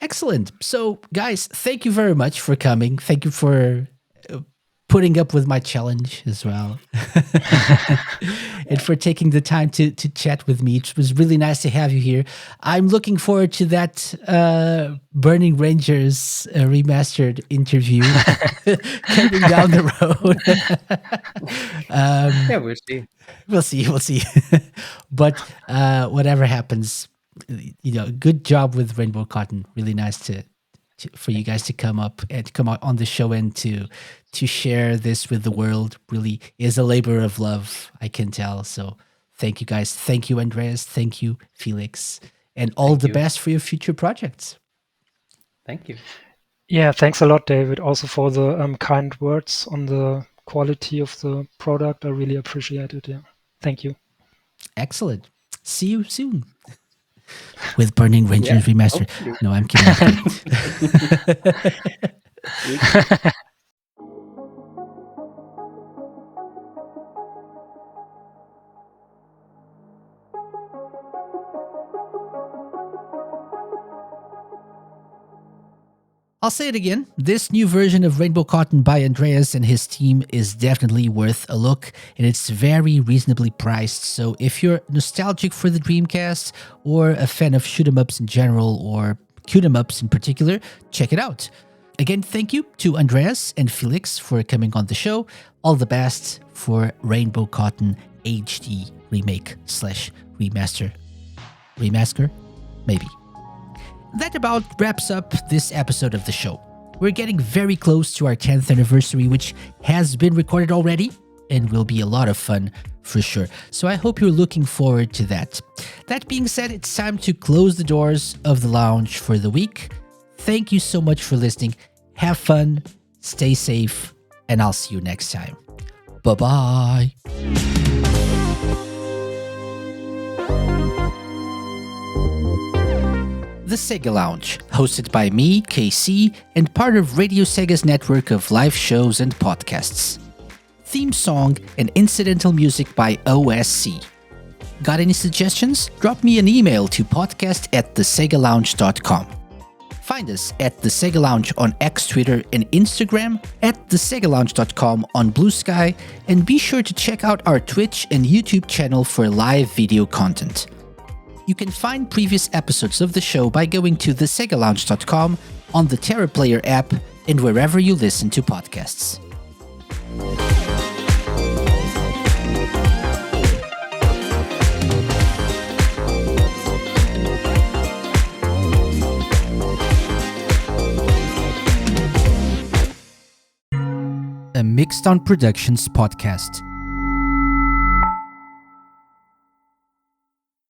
Excellent. So guys, thank you very much for coming. Thank you for putting up with my challenge as well. And for taking the time to chat with me. It was really nice to have you here. I'm looking forward to that Burning Rangers remastered interview coming down the road. We'll see. We'll see. But whatever happens, good job with Rainbow Cotton. Really nice for you guys to come up and come out on the show and to share this with the world. Really is a labor of love, I can tell. So thank you guys. Thank you, Andreas. Thank you, Felix. And all the best for your future projects. Thank you. Yeah, thanks a lot, David, also for the kind words on the quality of the product. I really appreciate it. Yeah, thank you. Excellent. See you soon. With Burning Rangers Remastered. Hopefully. No, I'm kidding. I'll say it again. This new version of Rainbow Cotton by Andreas and his team is definitely worth a look, and it's very reasonably priced. So if you're nostalgic for the Dreamcast or a fan of shoot-'em-ups in general or cute-'em-ups in particular, check it out. Again, thank you to Andreas and Felix for coming on the show. All the best for Rainbow Cotton HD remake / remaster. Remaster? Maybe. That about wraps up this episode of the show. We're getting very close to our 10th anniversary, which has been recorded already and will be a lot of fun for sure. So I hope you're looking forward to that. That being said, it's time to close the doors of the lounge for the week. Thank you so much for listening. Have fun, stay safe, and I'll see you next time. Bye-bye. The Sega Lounge, hosted by me, KC, and part of Radio Sega's network of live shows and podcasts. Theme song and incidental music by OSC. Got any suggestions? Drop me an email to podcast@thesegalounge.com. Find us at The Sega Lounge on X, Twitter, and Instagram, at thesegalounge.com on Blue Sky, and be sure to check out our Twitch and YouTube channel for live video content. You can find previous episodes of the show by going to thesegalounge.com, on the Terra Player app, and wherever you listen to podcasts. A Mixed On Productions podcast.